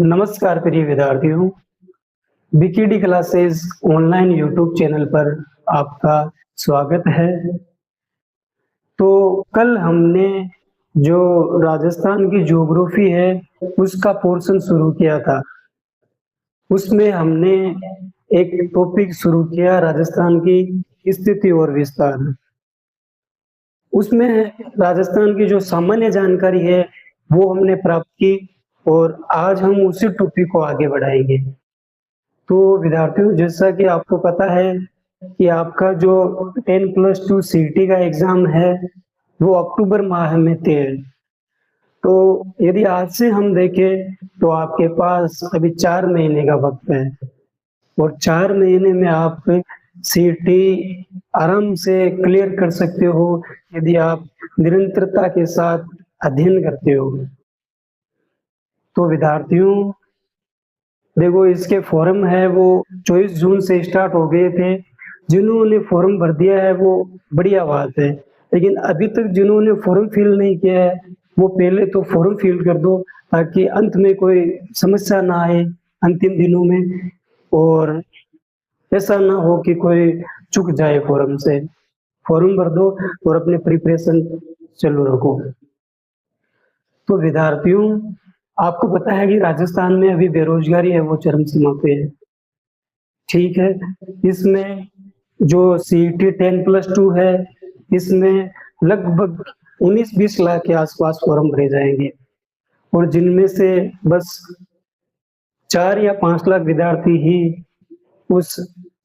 नमस्कार प्रिय विद्यार्थियों, BKD classes online YouTube channel पर आपका स्वागत है। तो कल हमने जो राजस्थान की ज्योग्राफी है उसका पोर्शन शुरू किया था। उसमें हमने एक टॉपिक शुरू किया राजस्थान की स्थिति और विस्तार। उसमें राजस्थान की जो सामान्य जानकारी है वो हमने प्राप्त की और आज हम उसी टॉपिक को आगे बढ़ाएंगे। तो विद्यार्थियों, जैसा कि आपको पता है कि आपका जो 10+2 सीटी का एग्जाम है वो अक्टूबर माह में तय है। तो यदि आज से हम देखें तो आपके पास अभी 4 महीने का वक्त है और 4 महीने में आप सीटी आराम से क्लियर कर सकते हो यदि आप निरंतरता के साथ अध्ययन करते हो। तो विद्यार्थियों देखो, इसके फॉर्म है वो 24 जून से स्टार्ट हो गए थे। जिन्होंने फॉर्म भर दिया है वो बढ़िया बात है, लेकिन अभी तक जिन्होंने फॉर्म फिल नहीं किया है वो पहले तो फॉर्म फिल कर दो ताकि अंत में कोई समस्या ना आए अंतिम दिनों में, और ऐसा ना हो कि कोई चूक जाए फॉर्म से। फॉर्म भर दो और अपने प्रिपरेशन चालू रखो। तो विद्यार्थियों, आपको पता है कि राजस्थान में अभी बेरोजगारी है वो चरम सीमा पे है। ठीक है, इसमें जो सीईटी 10+2 है इसमें लगभग 19-20 लाख के आसपास फॉर्म भरे जाएंगे और जिनमें से बस 4 या 5 लाख विद्यार्थी ही उस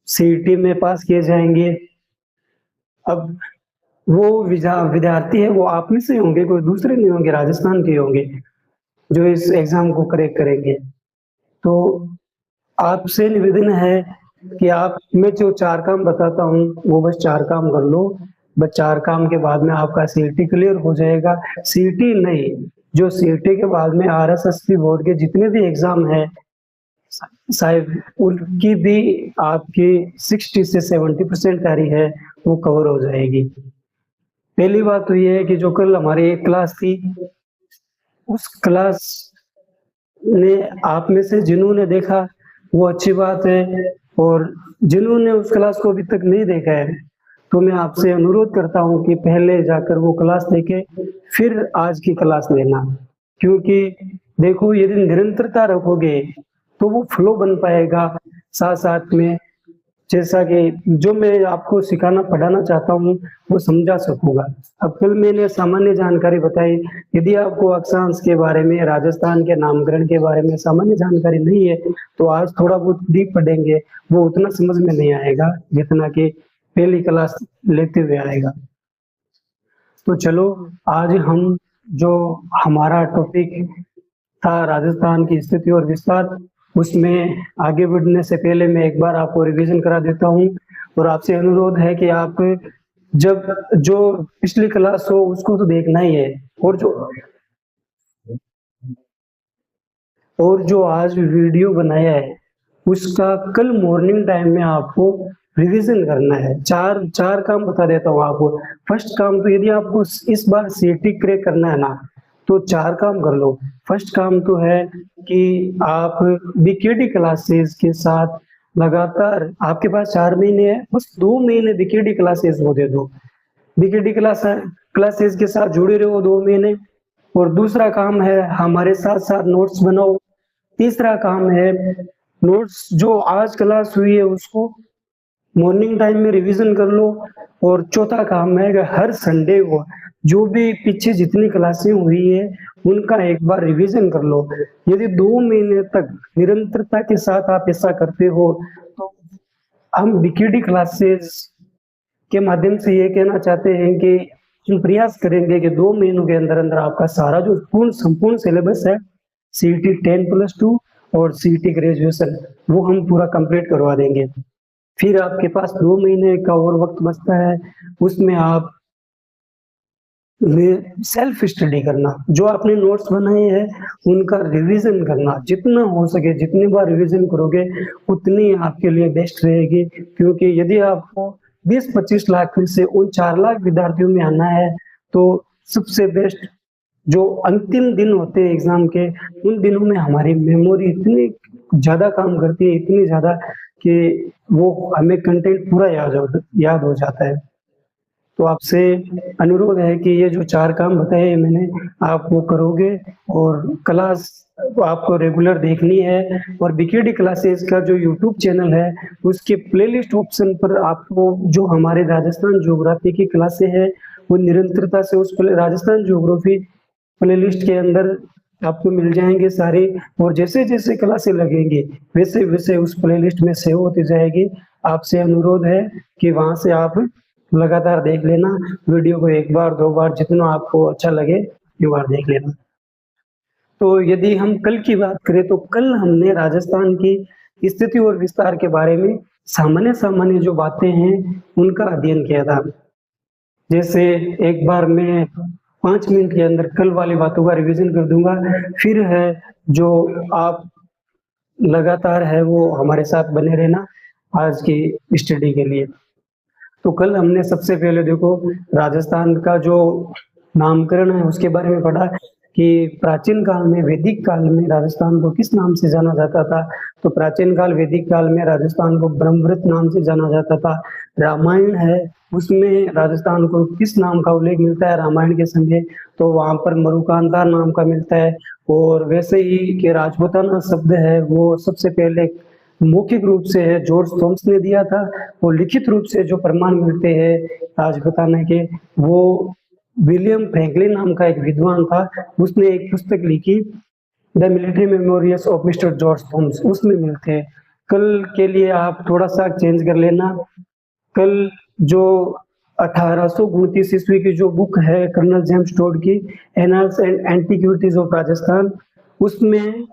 सीईटी में पास किए जाएंगे। अब वो विद्यार्थी है वो आप में से होंगे, कोई दूसरे नहीं होंगे, राजस्थान के होंगे जो इस एग्जाम को क्रैक करेंगे। तो आपसे निवेदन है कि आप, मैं जो 4 काम बताता हूँ वो बस 4 काम कर लो। बस 4 काम के बाद में आपका सीईटी क्लियर हो जाएगा। सीईटी नहीं, जो सीईटी के बाद में आरएसएसबी बोर्ड के जितने भी एग्जाम है शायद उनकी भी आपकी 60 से 70% तैयारी है वो कवर हो जाएगी। पहली बात तो ये है कि जो कल हमारी एक क्लास थी उस क्लास ने आप में से जिन्होंने देखा वो अच्छी बात है, और जिन्होंने उस क्लास को अभी तक नहीं देखा है तो मैं आपसे अनुरोध करता हूं कि पहले जाकर वो क्लास देखें फिर आज की क्लास लेना। क्योंकि देखो, यदि निरंतरता रखोगे तो वो फ्लो बन पाएगा। साथ साथ में जैसा कि जो मैं आपको सिखाना पढ़ाना चाहता हूँ वो समझा सकूंगा। अब कल मैंने सामान्य जानकारी बताई, यदि आपको अक्षांश के बारे में, राजस्थान के नामकरण के बारे में सामान्य जानकारी नहीं है तो आज थोड़ा बहुत डीप पढ़ेंगे, वो उतना समझ में नहीं आएगा जितना कि पहली क्लास लेते हुए आएगा। तो चलो, आज हम जो हमारा टॉपिक था राजस्थान की स्थिति और विस्तार, उसमें आगे बढ़ने से पहले मैं एक बार आपको रिवीजन करा देता हूँ और आपसे अनुरोध है कि आप जब जो पिछली क्लास हो उसको तो देखना ही है, और जो आज वीडियो बनाया है उसका कल मॉर्निंग टाइम में आपको रिवीजन करना है। चार काम बता देता हूँ आपको। फर्स्ट काम तो, यदि आपको इस बार सीटी क्रैक करना है ना तो 4 काम कर लो। फर्स्ट काम तो है कि आप बीकेडी क्लासेस के साथ लगातार, आपके पास 4 महीने है, बस 2 महीने बीकेडी क्लासेस वो दे दो। बीकेडी क्लासेस के साथ जुड़े रहो 2 महीने। और दूसरा काम है हमारे साथ साथ नोट्स बनाओ। तीसरा काम है नोट्स जो आज क्लास हुई है उसको मॉर्निंग टाइम में रिवीजन कर लो। और चौथा काम है कि हर संडे को जो भी पीछे जितनी क्लासें हुई है उनका एक बार रिवीजन कर लो। यदि 2 महीने तक निरंतरता के साथ आप ऐसा करते हो तो हम बीकेडी क्लासेस के माध्यम से ये कहना चाहते हैं कि हम प्रयास करेंगे कि 2 महीनों के अंदर अंदर आपका सारा जो संपूर्ण सिलेबस है सीईटी 10+2 और सीईटी ग्रेजुएशन वो हम पूरा कंप्लीट करवा देंगे। फिर आपके पास 2 महीने का और वक्त बचता है, उसमें आप सेल्फ स्टडी करना, जो आपने नोट्स बनाए हैं उनका रिवीजन करना। जितना हो सके जितनी बार रिवीजन करोगे उतनी आपके लिए बेस्ट रहेगी। क्योंकि यदि आपको 20-25 लाख में से उन 4 लाख विद्यार्थियों में आना है तो सबसे बेस्ट जो अंतिम दिन होते हैं एग्जाम के, उन दिनों में हमारी मेमोरी इतनी ज़्यादा काम करती है, इतनी ज़्यादा कि वो हमें कंटेंट पूरा याद हो जाता है। तो आपसे अनुरोध है कि ये जो 4 काम बताए मैंने, आप वो करोगे और क्लास आपको रेगुलर देखनी है। और बीकेडी क्लासेस का जो यूट्यूब चैनल है, उसके प्लेलिस्ट ऑप्शन पर आपको जो हमारे राजस्थान ज्योग्राफी की क्लासें हैं, वो निरंतरता से उस राजस्थान ज्योग्राफी प्लेलिस्ट के अंदर आपको मिल जाएँगे सारे। और जैसे-जैसे क्लासें लगेंगी, वैसे-वैसे उस प्लेलिस्ट में सेव होती जाएगी। आपसे अनुरोध है कि वहाँ से आप लगातार देख लेना, वीडियो को 1 बार 2 बार जितना आपको अच्छा लगे, उतनी बार देख लेना। तो यदि हम कल की बात करें, तो कल हमने राजस्थान की स्थिति और विस्तार के बारे में सामान्य-सामान्य जो बातें हैं, उनका अध्ययन किया था। जैसे एक बार मैं 5 मिनट के अंदर कल वाली बातों का रिवीजन कर दूँगा, फिर है जो आप लगातार है वो हमारे साथ बने रहना आज की स्टडी के लिए। तो कल हमने सबसे पहले देखो राजस्थान का जो नामकरण है उसके बारे में पढ़ा कि प्राचीन काल में, वैदिक काल में राजस्थान को किस नाम से जाना जाता था। तो प्राचीन काल, वैदिक काल में राजस्थान को ब्रह्मवृत नाम से जाना जाता था। रामायण है, उसमें राजस्थान को किस नाम का उल्लेख मिलता है रामायण के समय, तो वहाँ पर मरुकांता नाम का मिलता है। और वैसे ही कि राजपूताना शब्द है, वो सबसे पहले मौखिक रूप से है जॉर्ज थॉमस ने दिया था, और लिखित रूप से जो प्रमाण मिलते हैं राजपूताना के, वो विलियम फ्रैंकलिन नाम का एक विद्वान था, उसने एक पुस्तक लिखी, the military memorials of mister George Thomas, उसमें मिलते हैं। कल के लिए आप थोड़ा सा चेंज कर लेना। कल जो 1829 ईस्वी की जो बुक है कर्नल जेम्स टोड की, annuls and antiquities of Rajasthan, उसमें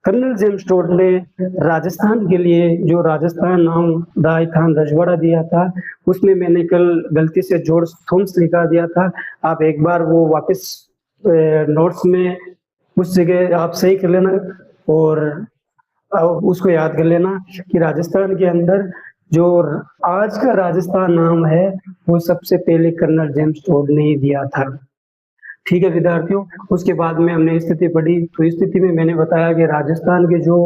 कर्नल जेम्स टोड ने राजस्थान के लिए जो राजस्थान नाम राजस्थान रजवाड़ा दिया था, उसमें मैंने कल गलती से जॉर्ज थॉमस लिखा दिया था। आप एक बार वो वापस नोट्स में उस जगह आप सही कर लेना और उसको याद कर लेना कि राजस्थान के अंदर जो आज का राजस्थान नाम है, वो सबसे पहले कर्नल जेम्स टोड ने ही दिया था। ठीक है विद्यार्थियों, उसके बाद में हमने स्थिति पढ़ी, तो स्थिति में मैंने बताया कि राजस्थान के जो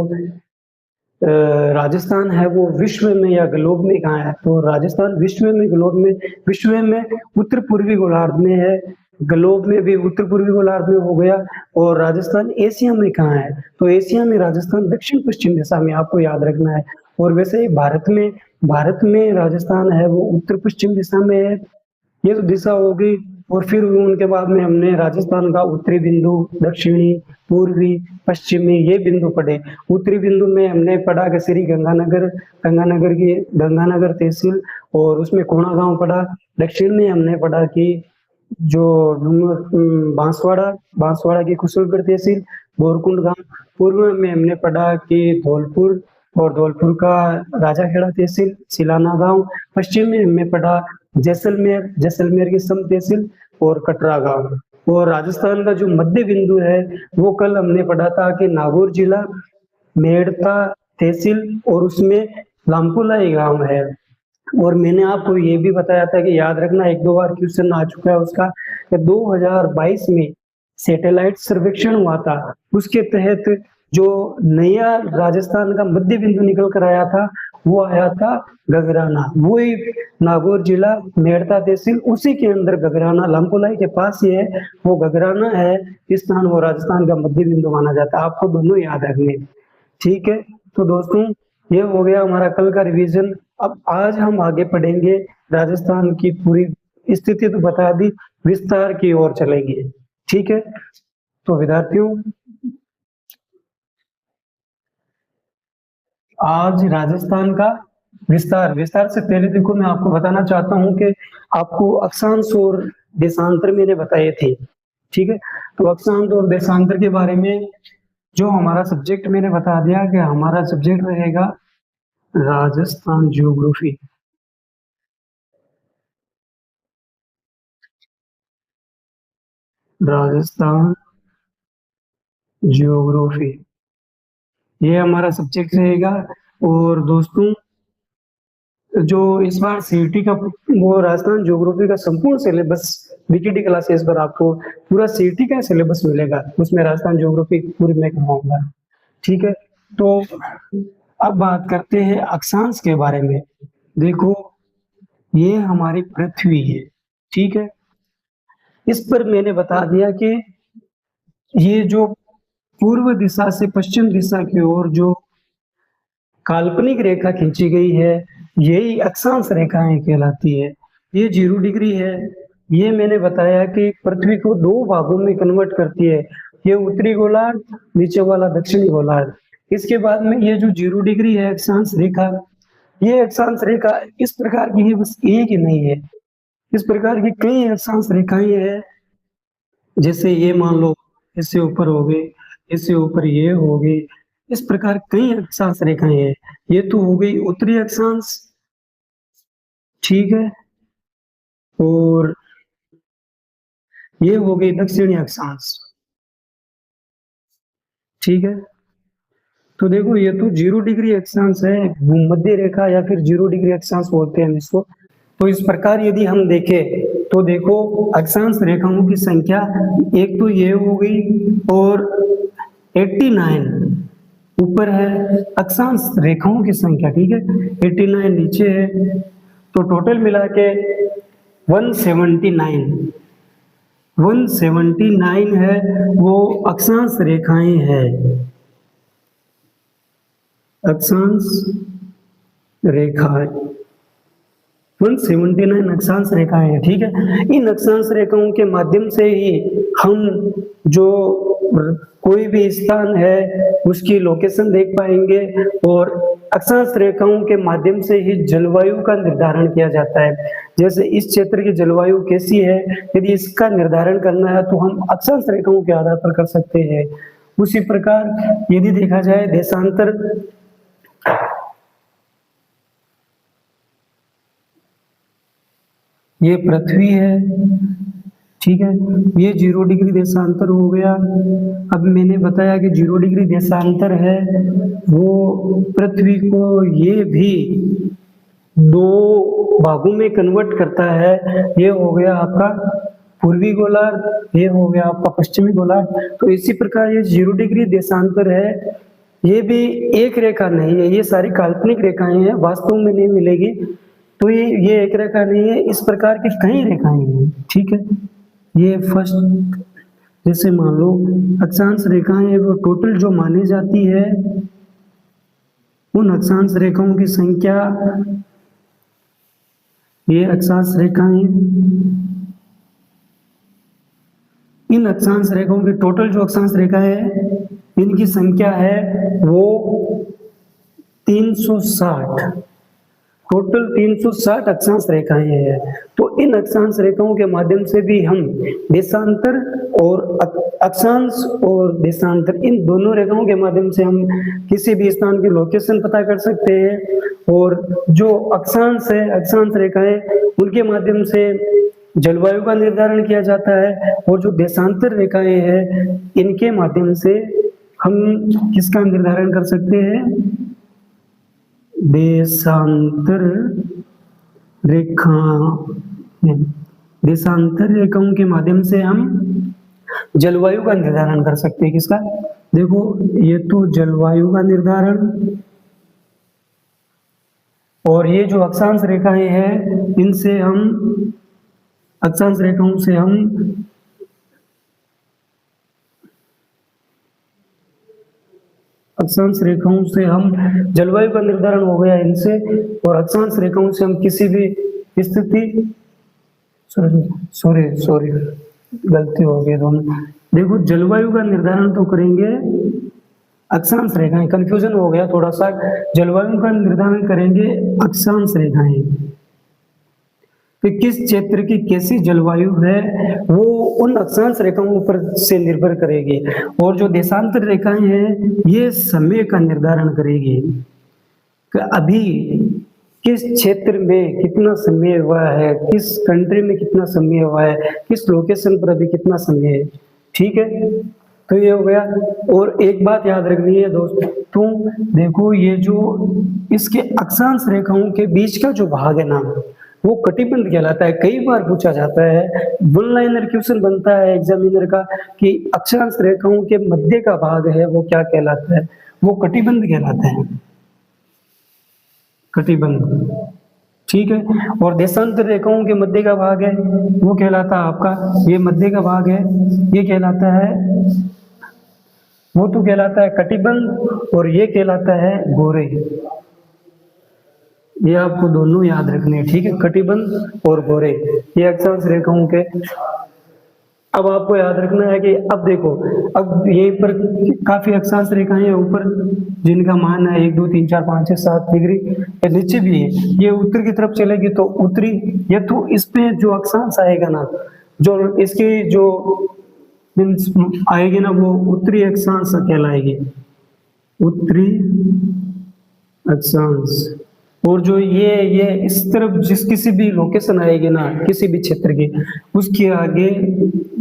राजस्थान है वो विश्व में या ग्लोब में कहाँ है, तो राजस्थान विश्व में, ग्लोब में, विश्व में उत्तर पूर्वी गोलार्ध में है, ग्लोब में भी उत्तर पूर्वी गोलार्ध में हो गया। और राजस्थान एशिया में कहाँ है, तो एशिया में राजस्थान दक्षिण पश्चिम दिशा में, आपको याद रखना है। और वैसे ही भारत में राजस्थान है वो उत्तर पश्चिम दिशा में है, ये तो दिशा हो गई। और फिर उनके बाद में हमने राजस्थान का उत्तरी बिंदु, दक्षिणी, पूर्वी, पश्चिमी, ये बिंदु पढ़े। उत्तरी बिंदु में हमने पढ़ा कि श्री गंगानगर तहसील और उसमें कोणा गांव पढ़ा। दक्षिण में हमने पढ़ा कि जो बांसवाड़ा की कुशलगढ़ तहसील, बोरकुंड गांव। पूर्व में हमने पढ़ा कि धौलपुर और धौलपुर का राजाखेड़ा तहसील, सिलाना गांव। पश्चिम में हमने पढ़ा जैसलमेर की सम तहसील और कटरा गांव। और राजस्थान का जो मध्य बिंदु है वो कल हमने पढ़ा था कि नागौर जिला, मेड़ता तहसील और उसमें लामपुलाई गांव है। और मैंने आपको ये भी बताया था कि याद रखना, 1-2 बार क्वेश्चन आ चुका है उसका, कि 2022 में सैटेलाइट सर्वेक्षण हुआ था, उसके तहत जो नया राजस्थान का मध्य बिंदु निकल कर आया था वो आया था गगराना, वही नागौर जिला, मेड़ता तहसील, उसी के अंदर गगराना, लामपुलाई के पास ही है वो गगराना है स्थान, वो राजस्थान का मध्य बिंदु माना जाता है। आपको दोनों याद रखने, ठीक है। तो दोस्तों ये हो गया हमारा कल का रिवीजन। अब आज हम आगे पढ़ेंगे, राजस्थान की पूरी स्थिति तो बता दी, विस्तार की ओर चलेंगे, ठीक है। तो विद्यार्थियों, आज राजस्थान का विस्तार से पहले देखो मैं आपको बताना चाहता हूं कि आपको अक्षांश और देशांतर मैंने बताए थे, ठीक है। तो अक्षांश और देशांतर के बारे में जो हमारा सब्जेक्ट मैंने बता दिया कि हमारा सब्जेक्ट रहेगा राजस्थान ज्योग्राफी। राजस्थान ज्योग्राफी ये हमारा सब्जेक्ट रहेगा। और दोस्तों जो इस बार सीईटी का वो राजस्थान ज्योग्राफी का संपूर्ण सिलेबस बीकेडी क्लासेस पर आपको पूरा सीटी का सिलेबस मिलेगा, उसमें राजस्थान ज्योग्राफी पूरी मैं करवाऊंगा। ठीक है, तो अब बात करते हैं अक्षांश के बारे में। देखो, ये हमारी पृथ्वी है, ठीक है। इस पर मैंने बता दिया कि ये जो पूर्व दिशा से पश्चिम दिशा की ओर जो काल्पनिक रेखा खींची गई है, यही अक्षांश रेखाएं कहलाती है। ये 0 डिग्री है। ये मैंने बताया कि पृथ्वी को 2 भागों में कन्वर्ट करती है, ये उत्तरी गोलार्ध, नीचे वाला दक्षिणी गोलार्ध। इसके बाद में ये जो 0 डिग्री है अक्षांश रेखा, ये अक्षांश रेखा इस प्रकार की है, बस एक ही नहीं है, इस प्रकार की कई अक्षांश रेखाएं हैं। जैसे ये मान लो इससे ऊपर हो गई, इससे ऊपर ये हो गई, इस प्रकार कई अक्षांश रेखाएं हैं। ये तो हो गई उत्तरी अक्षांश, ठीक है, और ये हो गई दक्षिणी अक्षांश, ठीक है। तो देखो, ये तो 0 डिग्री अक्षांश है, भूमध्य रेखा या फिर 0 डिग्री अक्षांश बोलते हैं इसको। तो इस प्रकार यदि हम देखें तो देखो, अक्षांश रेखाओं की संख्या एक तो ये हो गई, और 89 ऊपर है अक्षांश रेखाओं की संख्या, ठीक है, 89 नीचे है, तो टोटल मिला के 179 है, वो अक्षांश रेखाएं हैं, अक्षांश रेखाएं 179 अक्षांश रेखाएं हैं, ठीक है। इन अक्षांश रेखाओं के माध्यम से ही हम जो कोई भी स्थान है उसकी लोकेशन देख पाएंगे, और अक्षांश रेखाओं के माध्यम से ही जलवायु का निर्धारण किया जाता है। जैसे इस क्षेत्र की जलवायु कैसी है, यदि इसका निर्धारण करना है तो हम अक्षांश रेखाओं के आधार पर कर सकते हैं। उसी प्रकार यदि देखा जाए देशांतर, ये पृथ्वी है, ठीक है, ये 0 डिग्री देशांतर हो गया। अब मैंने बताया कि 0 डिग्री देशांतर है, वो पृथ्वी को ये भी 2 भागों में कन्वर्ट करता है। ये हो गया आपका पूर्वी गोलार्ध, ये हो गया आपका पश्चिमी गोलार्ध। तो इसी प्रकार ये 0 डिग्री देशांतर है, ये भी एक रेखा नहीं है, ये सारी काल्पनिक रेखाएं हैं, वास्तव में नहीं मिलेगी। तो ये एक रेखा नहीं है, इस प्रकार की कई रेखाएं हैं, ठीक है। ये फर्स्ट, जैसे मान लो अक्षांश रेखाएं वो टोटल जो मानी जाती है, उन अक्षांश रेखाओं की संख्या, ये अक्षांश रेखाएं, इन अक्षांश रेखाओं की टोटल जो अक्षांश रेखा है इनकी संख्या है वो 360, टोटल 360 अक्षांश रेखाएं हैं। तो इन अक्षांश रेखाओं के माध्यम से भी हम देशांतर और अक्षांश और देशांतर, इन दोनों रेखाओं के माध्यम से हम किसी भी स्थान की लोकेशन पता कर सकते हैं। और जो अक्षांश है, अक्षांश रेखाएं, उनके माध्यम से जलवायु का निर्धारण किया जाता है, और जो देशांतर रेखाएं हैं इनके माध्यम से हम किसका निर्धारण कर सकते हैं, देशांतर रेखा, देशांतर रेखाओं के माध्यम से हम जलवायु का निर्धारण कर सकते हैं। किसका, देखो ये तो जलवायु का निर्धारण, और ये जो अक्षांश रेखाएं हैं इनसे हम, अक्षांश रेखाओं से हम अक्षांश रेखाओं से हम जलवायु का निर्धारण हो गया इनसे, और अक्षांश रेखाओं से हम किसी भी स्थिति, सॉरी गलती हो गई दोनों। देखो, जलवायु का निर्धारण तो करेंगे अक्षांश रेखाएं, कंफ्यूजन हो गया थोड़ा सा, जलवायु का निर्धारण करेंगे अक्षांश रेखाएं, कि किस क्षेत्र की कैसी जलवायु है वो उन अक्षांश रेखाओं पर से निर्भर करेगी। और जो देशांतर रेखाएं हैं ये समय का निर्धारण करेगी कि अभी किस क्षेत्र में कितना समय हुआ है, किस कंट्री में कितना समय हुआ है, किस लोकेशन पर अभी कितना समय है, ठीक है। तो ये हो गया। और एक बात याद रखनी है दोस्तों, देखो ये जो इसके अक्षांश रेखाओं के बीच का जो भाग है ना, वो कटिबंध कहलाता है। कई बार पूछा जाता है, वन लाइनर क्वेश्चन बनता है एग्जामिनर का कि अक्षांश रेखाओं के मध्य का भाग है वो क्या कहलाता है, वो कटिबंध कहलाता है, कटिबंध, ठीक है। और देशांतर रेखाओं के मध्य का भाग है वो कहलाता है आपका, ये मध्य का भाग है ये कहलाता है, वो तो कहलाता है कटिबंध, और ये कहलाता है गोरे। ये आपको दोनों याद रखने हैं, ठीक है, कटिबंध और गोरे, ये अक्षांश रेखाओं के। अब आपको याद रखना है कि अब देखो, अब यहीं पर काफी अक्षांश रेखाएं हैं ऊपर जिनका मान है 1 2 3 4 5 6 7 डिग्री, नीचे भी है, ये उत्तर की तरफ चलेगी तो उत्तरी, ये तो इस पे जो अक्षांश आएगा ना, जो इसकी जो मीन्स आएगी ना, वो उत्तरी अक्षांश कहलाएगी, उत्तरी अक्षांश। और जो ये इस तरफ जिस किसी भी लोकेशन आएगी ना किसी भी क्षेत्र की, उसके आगे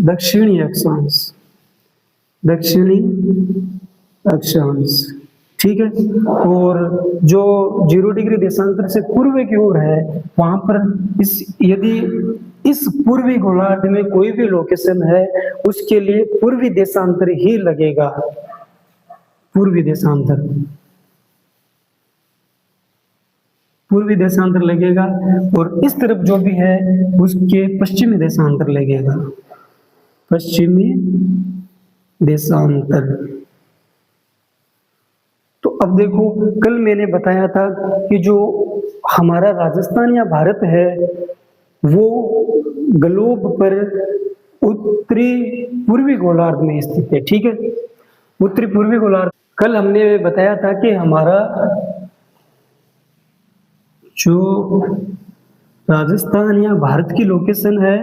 दक्षिणी अक्षांश, दक्षिणी अक्षांश, ठीक है। और जो 0 डिग्री देशांतर से पूर्व की ओर है वहां पर यदि इस पूर्वी गोलार्ध में कोई भी लोकेशन है उसके लिए पूर्वी देशांतर ही लगेगा, पूर्वी देशांतर, पूर्वी देशांतर लगेगा। और इस तरफ जो भी है उसके पश्चिमी देशांतर लगेगा, पश्चिमी देशांतर। तो अब देखो, कल मैंने बताया था कि जो हमारा राजस्थान या भारत है वो ग्लोब पर उत्तरी पूर्वी गोलार्ध में स्थित है, ठीक है, उत्तरी पूर्वी गोलार्ध। कल हमने बताया था कि हमारा जो राजस्थान या भारत की लोकेशन है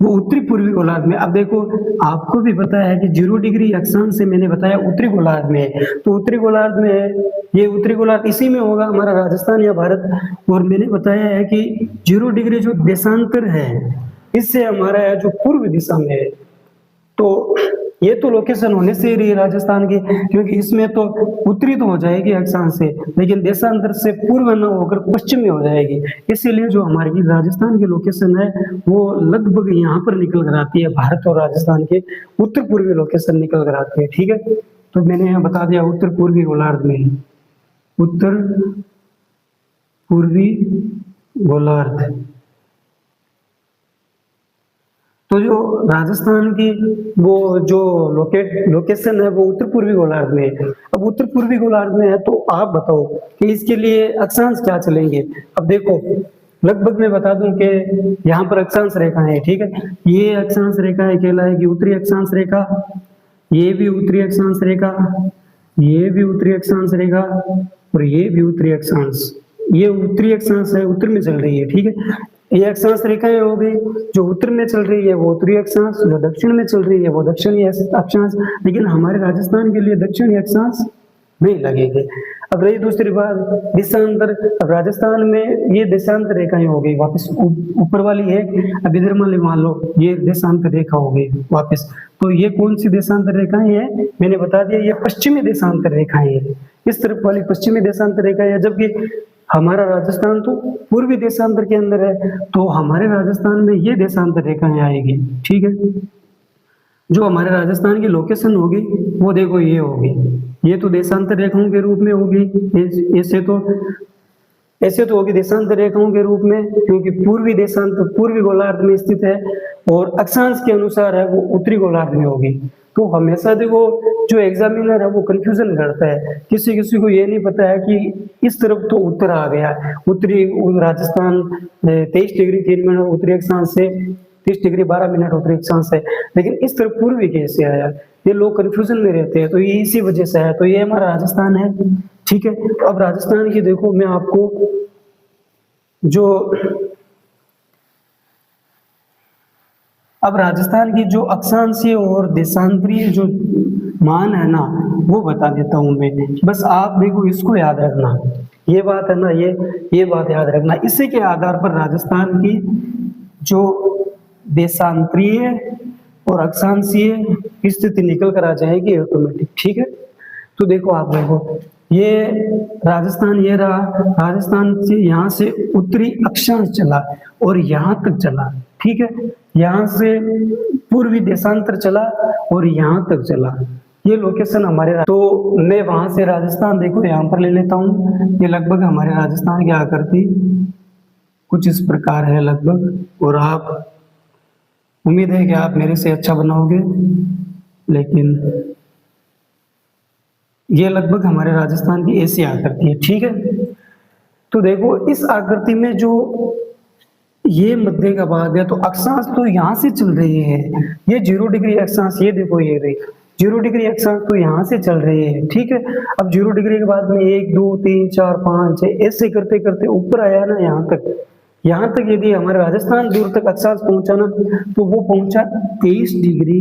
वो उत्तरी पूर्वी गोलार्ध में। अब देखो, आपको भी पता है कि 0 डिग्री अक्षांश से मैंने बताया उत्तरी गोलार्ध में है, तो उत्तरी गोलार्ध में है, ये उत्तरी गोलार्ध इसी में होगा हमारा राजस्थान या भारत। और मैंने बताया है कि 0 डिग्री जो देशांतर है इससे हमारा है जो पूर्व दिशा में है, तो ये तो लोकेशन होने से ही रही राजस्थान की, क्योंकि इसमें तो उत्तरी तो हो जाएगी अक्षांश से, लेकिन देशांतर से पूर्व न होकर पश्चिम में हो जाएगी, इसीलिए जो हमारी राजस्थान की लोकेशन है वो लगभग यहाँ पर निकल कर आती है, भारत और राजस्थान के उत्तर पूर्वी लोकेशन निकल कर आती है, ठीक है। तो मैंने यहाँ बता दिया उत्तर पूर्वी गोलार्ध में, उत्तर पूर्वी गोलार्ध। तो जो राजस्थान की वो जो लोकेशन है वो उत्तर पूर्वी गोलार्ध में है। अब उत्तर पूर्वी गोलार्ध में है तो आप बताओ कि इसके लिए अक्षांश क्या चलेंगे। अब देखो, लगभग मैं बता दूं कि यहाँ पर अक्षांश रेखा है, ठीक है, ये अक्षांश रेखा है कहलाएगी उत्तरी अक्षांश रेखा, ये भी उत्तरी अक्षांश रेखा, ये भी उत्तरी अक्षांश रेखा, और ये भी उत्तरी अक्षांश, ये उत्तरी अक्षांश है, उत्तर में चल रही है, ठीक है। ये अक्षांश रेखाएं हो गई, जो उत्तर में चल रही है वो उत्तरी अक्षांश, जो दक्षिण में चल रही है वो दक्षिणी अक्षांश, लेकिन हमारे राजस्थान के लिए दक्षिणी अक्षांश नहीं लगेंगे। अब रही दूसरी बात देशांतर। अब राजस्थान में ये देशांतर रेखाएं हो गई, वापस ऊपर वाली है, अब इधर मान लो ये देशांतर रेखा हो गई वापस, तो ये कौन सी देशांतर रेखाएं हैं मैंने बता दिया, ये पश्चिमी देशांतर रेखाएं हैं, इस तरफ वाली पश्चिमी देशांतर रेखा है। जबकि हमारा राजस्थान तो पूर्वी देशांतर के अंदर है, तो हमारे राजस्थान में ये देशांतर रेखाएं आएगी, ठीक है। जो हमारे राजस्थान की लोकेशन होगी वो देखो ये होगी, ये तो देशांतर रेखाओं के रूप में होगी, ऐसे तो होगी देशांतर रेखाओं के रूप में, क्योंकि पूर्वी देशांतर पूर्वी गोलार्ध में स्थित है, और अक्षांश के अनुसार है वो उत्तरी गोलार्ध में होगी। तो हमेशा देखो जो एग्जामिनर है वो कंफ्यूजन करता है, किसी किसी को ये नहीं पता है कि इस तरफ तो उत्तर आ गया, उत्तरी राजस्थान 23 डिग्री 3 मिनट उत्तरी अक्षांश से 30 डिग्री 12 मिनट उत्तरी अक्षांश है, लेकिन इस तरफ पूर्वी कैसे आया, ये लोग कंफ्यूजन में रहते हैं, तो ये इसी वजह से है। तो ये हमारा राजस्थान है, ठीक है। अब राजस्थान की देखो मैं आपको जो अब राजस्थान की जो अक्षांशीय और देशांतरीय जो मान है ना वो बता देता हूं मैं, बस आप देखो इसको याद रखना, ये बात है ना, ये बात याद रखना। इसी के आधार पर राजस्थान की जो देशांतरीय और अक्षांशीय स्थिति निकल कर आ जाएगी ऑटोमेटिक, ठीक है। तो देखो आप देखो ये राजस्थान ये रहा, राजस्थान से यहाँ से उत्तरी अक्षांश चला और यहाँ तक चला, ठीक है। यहाँ से पूर्वी देशांतर चला और यहाँ तक चला, ये लोकेशन हमारे। तो मैं वहां से राजस्थान देखो यहाँ पर ले लेता हूँ। ये लगभग हमारे राजस्थान की आकृति कुछ इस प्रकार है लगभग, और आप उम्मीद है कि आप मेरे से अच्छा बनाओगे, लेकिन ये लगभग हमारे राजस्थान की ऐसी आकृति है, ठीक है। तो देखो इस आकृति में जो ये मध्य का भाग है, तो अक्षांश तो यहाँ से चल रही है, ये 0 डिग्री अक्षांश, ये देखो ये रही 0 डिग्री अक्षांश तो यहाँ से चल रही है, ठीक है। अब 0 डिग्री के बाद में 1 2 3 4 5 6 ऐसे करते करते ऊपर आया ना यहाँ तक, यहाँ तक यदि हमारे राजस्थान दूर तक अक्षांश पहुंचा ना, तो वो पहुंचा 23 डिग्री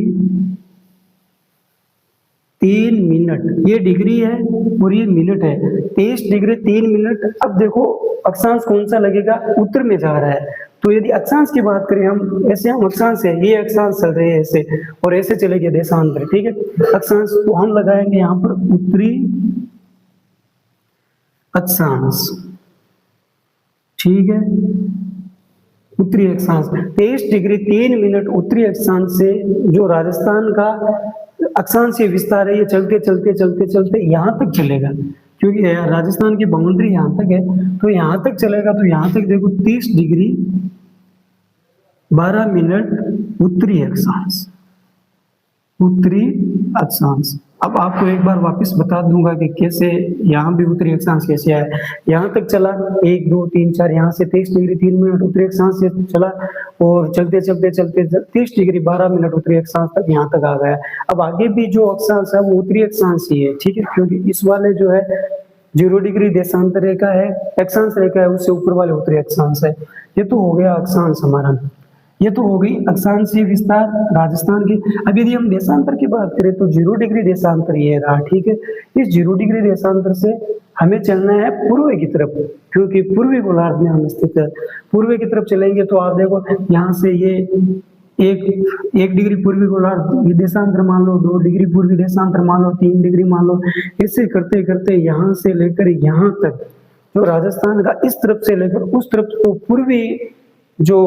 3 मिनट। ये डिग्री है और ये मिनट है, 23 डिग्री 3 मिनट। अब देखो अक्षांश कौन सा लगेगा, उत्तर में जा रहा है। तो यदि अक्षांश की बात करें हम, ऐसे हम अक्षांश है, ये अक्षांश चल रहे हैं ऐसे और ऐसे चलेंगे देशांतर, ठीक है। अक्षांश तो हम लगाएंगे यहाँ पर उत्तरी अक्षांश, ठीक है, उत्तरी अक्षांश 23 डिग्री 3 मिनट उत्तरी अक्षांश से जो राजस्थान का अक्षांशीय विस्तार है, ये चलते चलते चलते चलते यहाँ तक चलेगा, क्योंकि राजस्थान की बाउंड्री यहाँ तक है, तो यहाँ तक चलेगा। तो यहाँ तक देखो 30 डिग्री 12 मिनट उत्तरी अक्षांश, उत्तरी अक्षांश। अब आपको एक बार वापस बता दूंगा कि कैसे यहाँ भी उत्तरी अक्षांश कैसे आया। यहाँ तक चला 1 2 3 4, यहाँ से 23 डिग्री 3 मिनट उत्तरी अक्षांश से चला और चलते चलते चलते 30 डिग्री 12 मिनट उत्तरी अक्षांश तक यहाँ तक आ गया। अब आगे भी जो अक्षांश है वो उत्तरी अक्षांश ही है, ठीक है, क्योंकि इस वाले जो है 0 डिग्री देशांतर रेखा है, अक्षांश रेखा है, उससे ऊपर वाले उत्तरी अक्षांश है। ये तो हो गया अक्षांश हमारा, ये तो हो गई अक्षांशीय विस्तार राजस्थान की। अब यदि हम देशांतर की बात करें तो 0 डिग्री देशांतर ये रहा, ठीक है। इस 0 डिग्री देशांतर से हमें चलना है पूर्व की तरफ, क्योंकि पूर्वी गोलार्ध में हम स्थित है। पूर्व की तरफ चलेंगे तो आप देखो यहाँ से ये एक डिग्री पूर्वी गोलार्ध देशांतर मान लो, 2 डिग्री पूर्वी देशांतर मान लो, 3 डिग्री मान लो, ऐसे करते करते यहाँ से लेकर यहाँ तक जो राजस्थान का इस तरफ से लेकर उस तरफ तो पूर्वी जो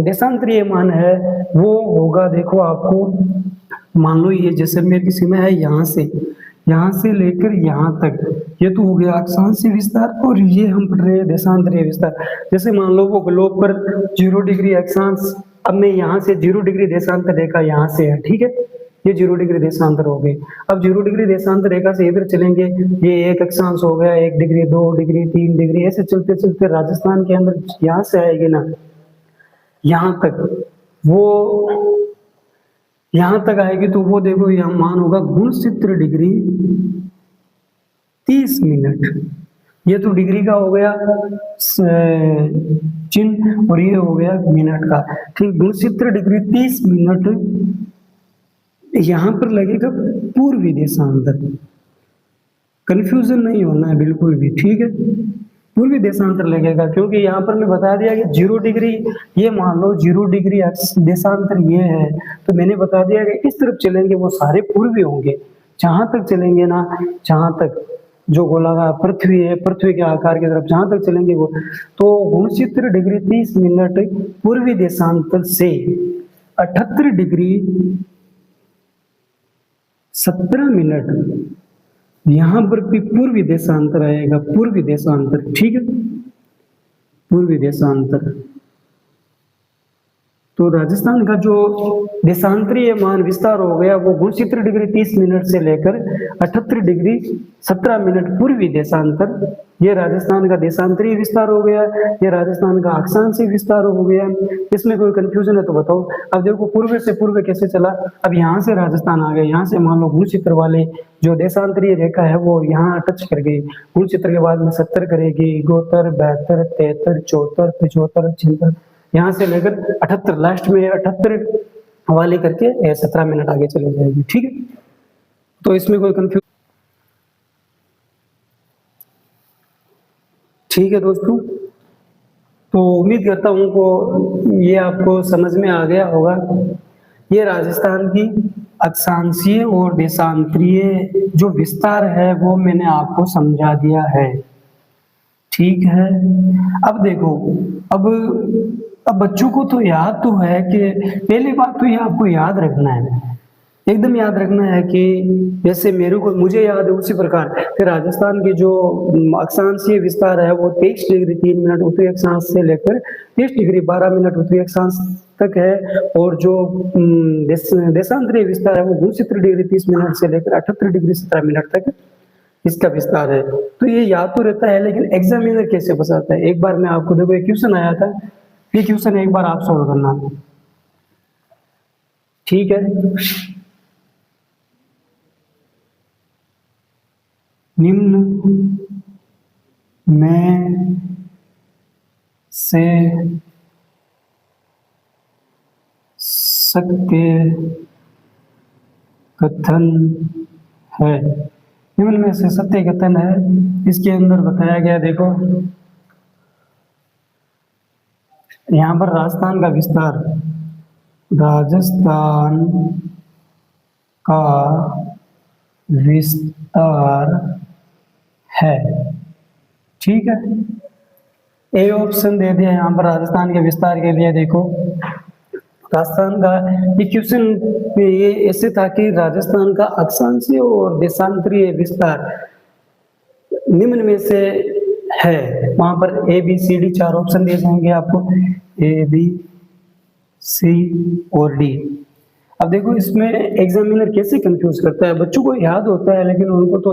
देशांतरीय मान है वो होगा। देखो आपको मान लो ये जैसलमेर की सीमा है, यहाँ से लेकर यहाँ तक, ये तो हो गया अक्षांशीय विस्तार, और ये हम पढ़ रहे हैं देशांतरीय विस्तार। जैसे मान लो वो ग्लोब पर 0 डिग्री अक्षांश, अब मैं यहाँ से 0 डिग्री देशांतर रेखा यहाँ से है, ठीक है, ये 0 डिग्री देशांतर हो गए। अब 0 डिग्री देशांतर रेखा से इधर चलेंगे, ये एक अक्षांश हो गया, 1 डिग्री 2 डिग्री 3 डिग्री, ऐसे चलते चलते राजस्थान के अंदर यहाँ से आएगी ना यहाँ तक, वो यहाँ तक आएगी तो वो देखो यहाँ मान होगा 69 डिग्री 30 मिनट। ये तो डिग्री का हो गया चिन्ह और ये हो गया मिनट का, ठीक। 69 डिग्री 30 मिनट यहाँ पर लगेगा पूर्वी देशांतर, कंफ्यूजन नहीं होना है बिल्कुल भी, ठीक है। पूर्वी देशांतर लगेगा, क्योंकि यहाँ पर मैं बता दिया कि 0 डिग्री, ये मान लो 0 डिग्री देशांतर ये है, तो मैंने बता दिया कि इस तरफ चलेंगे वो सारे पूर्वी होंगे। जहां तक चलेंगे ना, जहां तक जो गोलाकार पृथ्वी है, पृथ्वी के आकार की तरफ जहां तक चलेंगे वो, तो 69 डिग्री 30 मिनट पूर्वी देशांतर से 78 डिग्री 17 मिनट यहां पर भी पूर्वी देशांतर आएगा, पूर्वी देशांतर, ठीक है, पूर्वी देशांतर। तो राजस्थान का जो देशांतरीय मान विस्तार हो गया वो 69 डिग्री 30 मिनट से लेकर 78 डिग्री 17 मिनट पूर्वी देशांतर, ये राजस्थान का देशांतरीय विस्तार हो गया, ये राजस्थान का अक्षांशीय विस्तार हो गया। इसमें कोई कंफ्यूजन है तो बताओ। अब देखो पूर्व से पूर्व कैसे चला, अब यहाँ से राजस्थान आ गया, यहाँ से मान लो गुणचित्र वाले जो देशांतरीय रेखा है वो यहाँ टच कर गई, गुणचित्र के बाद में 70 करेगी, 72 72 73 74 75 76, यहाँ से लेकर 78 लास्ट में 78 वाले करके 17 मिनट आगे चले जाएगी, ठीक है। तो इसमें कोई कंफ्यूज, ठीक है दोस्तों। तो उम्मीद करता हूँ को ये आपको समझ में आ गया होगा। ये राजस्थान की अक्षांशीय और देशांतरीय जो विस्तार है वो मैंने आपको समझा दिया है, ठीक है। अब देखो, अब अब बच्चों को तो याद तो है कि पहली बात तो ये आपको याद रखना है, एकदम याद रखना है कि जैसे मुझे याद है उसी प्रकार कि राजस्थान की जो अक्षांशीय विस्तार है वो 23 डिग्री 3 मिनट उत्तरी अक्षांश से लेकर 30 डिग्री 12 मिनट उत्तरी अक्षांश तक है, और जो देशांतरीय विस्तार है वो 69 डिग्री 30 मिनट से लेकर 78 डिग्री 17 मिनट तक इसका विस्तार है। तो ये याद तो रहता है, लेकिन एग्जामिनर कैसे फंसाता है, एक बार मैं आपको, देखो एक क्वेश्चन आया था, ये क्वेश्चन एक बार आप सॉल्व करना, ठीक है। निम्न में से सत्य कथन है, निम्न में से सत्य कथन है, इसके अंदर बताया गया, देखो यहाँ पर राजस्थान का विस्तार, राजस्थान का विस्तार है, ठीक है। ए ऑप्शन दे दिया यहाँ पर राजस्थान के विस्तार के लिए। देखो राजस्थान का ये क्वेश्चन ये ऐसे था कि राजस्थान का अक्षांशीय और देशांतरीय विस्तार निम्न में से है, वहां पर A B C D 4 option दिए जाएंगे आपको, ए बी सी और डी। अब देखो इसमें एग्जामिनर कैसे कंफ्यूज करता है, बच्चों को याद होता है लेकिन उनको तो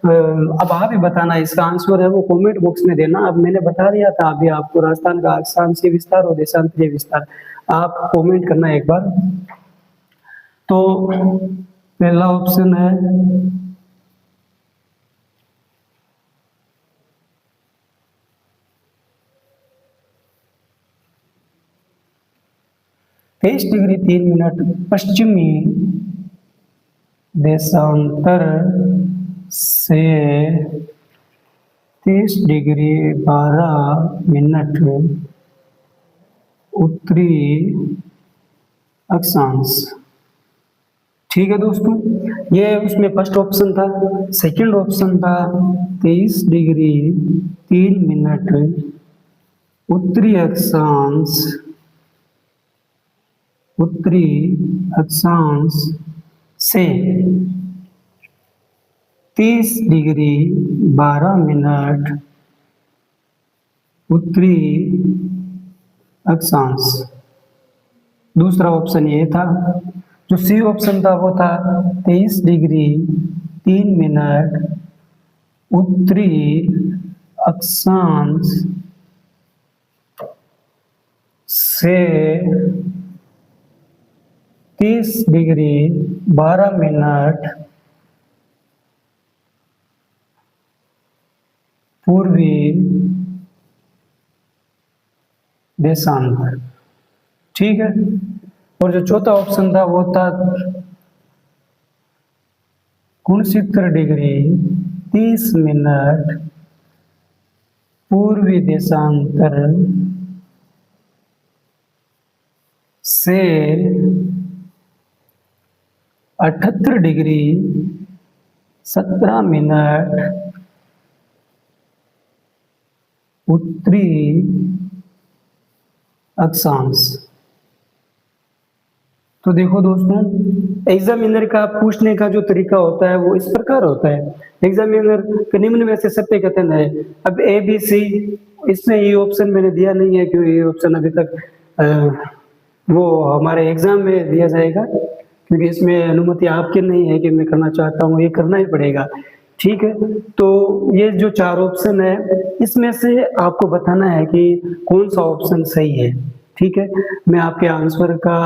अब आप ही बताना इसका आंसर है वो कमेंट बॉक्स में देना। अब मैंने बता दिया था अभी आपको राजस्थान का अक्षांशीय विस्तार और देशांतरीय विस्तार, आप कमेंट करना एक बार। तो पहला ऑप्शन है तेईस डिग्री 3 मिनट पश्चिमी देशांतर से 30 डिग्री 12 मिनट उत्तरी अक्षांश, ठीक है दोस्तों। ये उसमें फर्स्ट ऑप्शन था। सेकंड ऑप्शन था 23 डिग्री 3 मिनट उत्तरी अक्षांश से 30 डिग्री 12 मिनट उत्तरी अक्षांश। दूसरा ऑप्शन ये था। जो सी ऑप्शन था वो था 23 डिग्री 3 मिनट उत्तरी अक्षांश से 30 डिग्री 12 मिनट पूर्वी देशांतर, ठीक है। और जो चौथा ऑप्शन था वो था 69 डिग्री 30 मिनट पूर्वी देशांतर से 78 डिग्री 17 मिनट उत्तरी अक्षांश। तो देखो दोस्तों, एग्जामिनर का पूछने का जो तरीका होता है वो इस प्रकार होता है। एग्जामिनर के निम्न में से सत्य कथन है। अब ए बी सी, इसमें ये ऑप्शन मैंने दिया नहीं है क्योंकि ये ऑप्शन अभी तक वो हमारे एग्जाम में दिया जाएगा, क्योंकि इसमें अनुमति आपकी नहीं है कि मैं करना चाहता हूँ, ये करना ही पड़ेगा, ठीक है। तो ये जो 4 ऑप्शन है इसमें से आपको बताना है कि कौन सा ऑप्शन सही है, ठीक है। मैं आपके आंसर का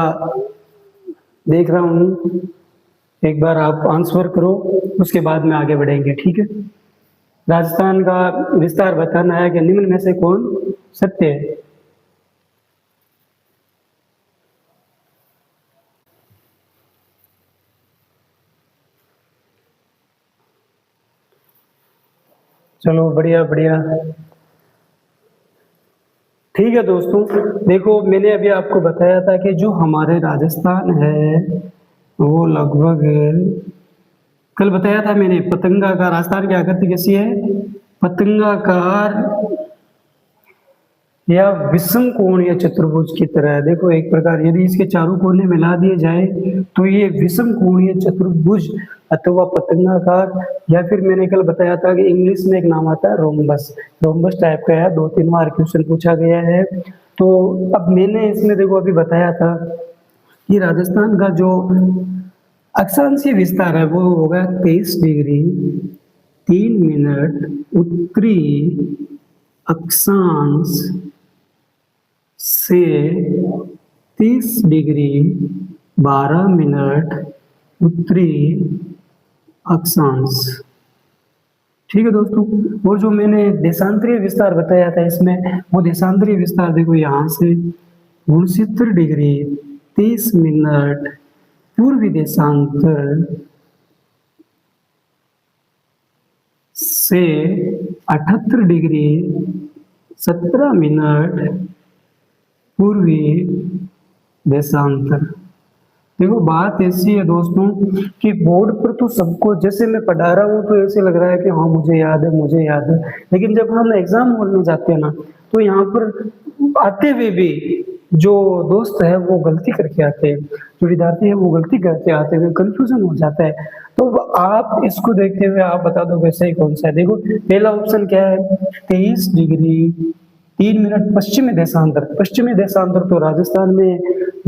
देख रहा हूँ, एक बार आप आंसर करो, उसके बाद में आगे बढ़ेंगे, ठीक है। राजस्थान का विस्तार बताना है कि निम्न में से कौन सत्य है। चलो बढ़िया बढ़िया, ठीक है दोस्तों। देखो मैंने अभी आपको बताया था कि जो हमारे राजस्थान है वो लगभग कल बताया था मैंने, पतंगाकार आस्तार की आकृति कैसी है, पतंगाकार या विषम कोण या चतुर्भुज की तरह है। देखो एक प्रकार यदि इसके चारों कोने मिला दिए जाए तो ये विषम कोणीय चतुर्भुज अथवा पतंगाकार, या फिर मैंने कल बताया था कि इंग्लिश में एक नाम आता है रोम्बस, रोम्बस टाइप का है। 2-3 बार क्वेश्चन पूछा गया है। तो अब मैंने इसमें देखो अभी बताया था कि राजस्थान का जो अक्षांशीय विस्तार है वो होगा 23 डिग्री 3 मिनट उत्तरी अक्षांश से 30 डिग्री 12 मिनट उत्तरी अक्षांश। ठीक है दोस्तों। और जो मैंने देशांतरीय विस्तार बताया था इसमें, वो देशांतरीय विस्तार देखो यहाँ से 69 डिग्री 30 मिनट पूर्वी देशांतर से 78 डिग्री 17 मिनट पूर्वी देशांतर। देखो बात ऐसी है दोस्तों कि बोर्ड पर तो सबको, जैसे मैं पढ़ा रहा हूँ तो ऐसे लग रहा है कि हाँ मुझे याद है मुझे याद है, लेकिन जब हम एग्जाम हॉल में जाते हैं ना तो यहाँ पर आते हुए भी जो दोस्त है वो गलती करके आते हैं, जो विद्यार्थी है वो गलती करके आते हुए कंफ्यूजन हो जाता है। तो आप इसको देखते हुए आप बता दो वैसे ही कौन सा है। देखो पहला ऑप्शन क्या है, 23 डिग्री 3 मिनट पश्चिमी देशांतर। पश्चिमी देशांतर तो राजस्थान में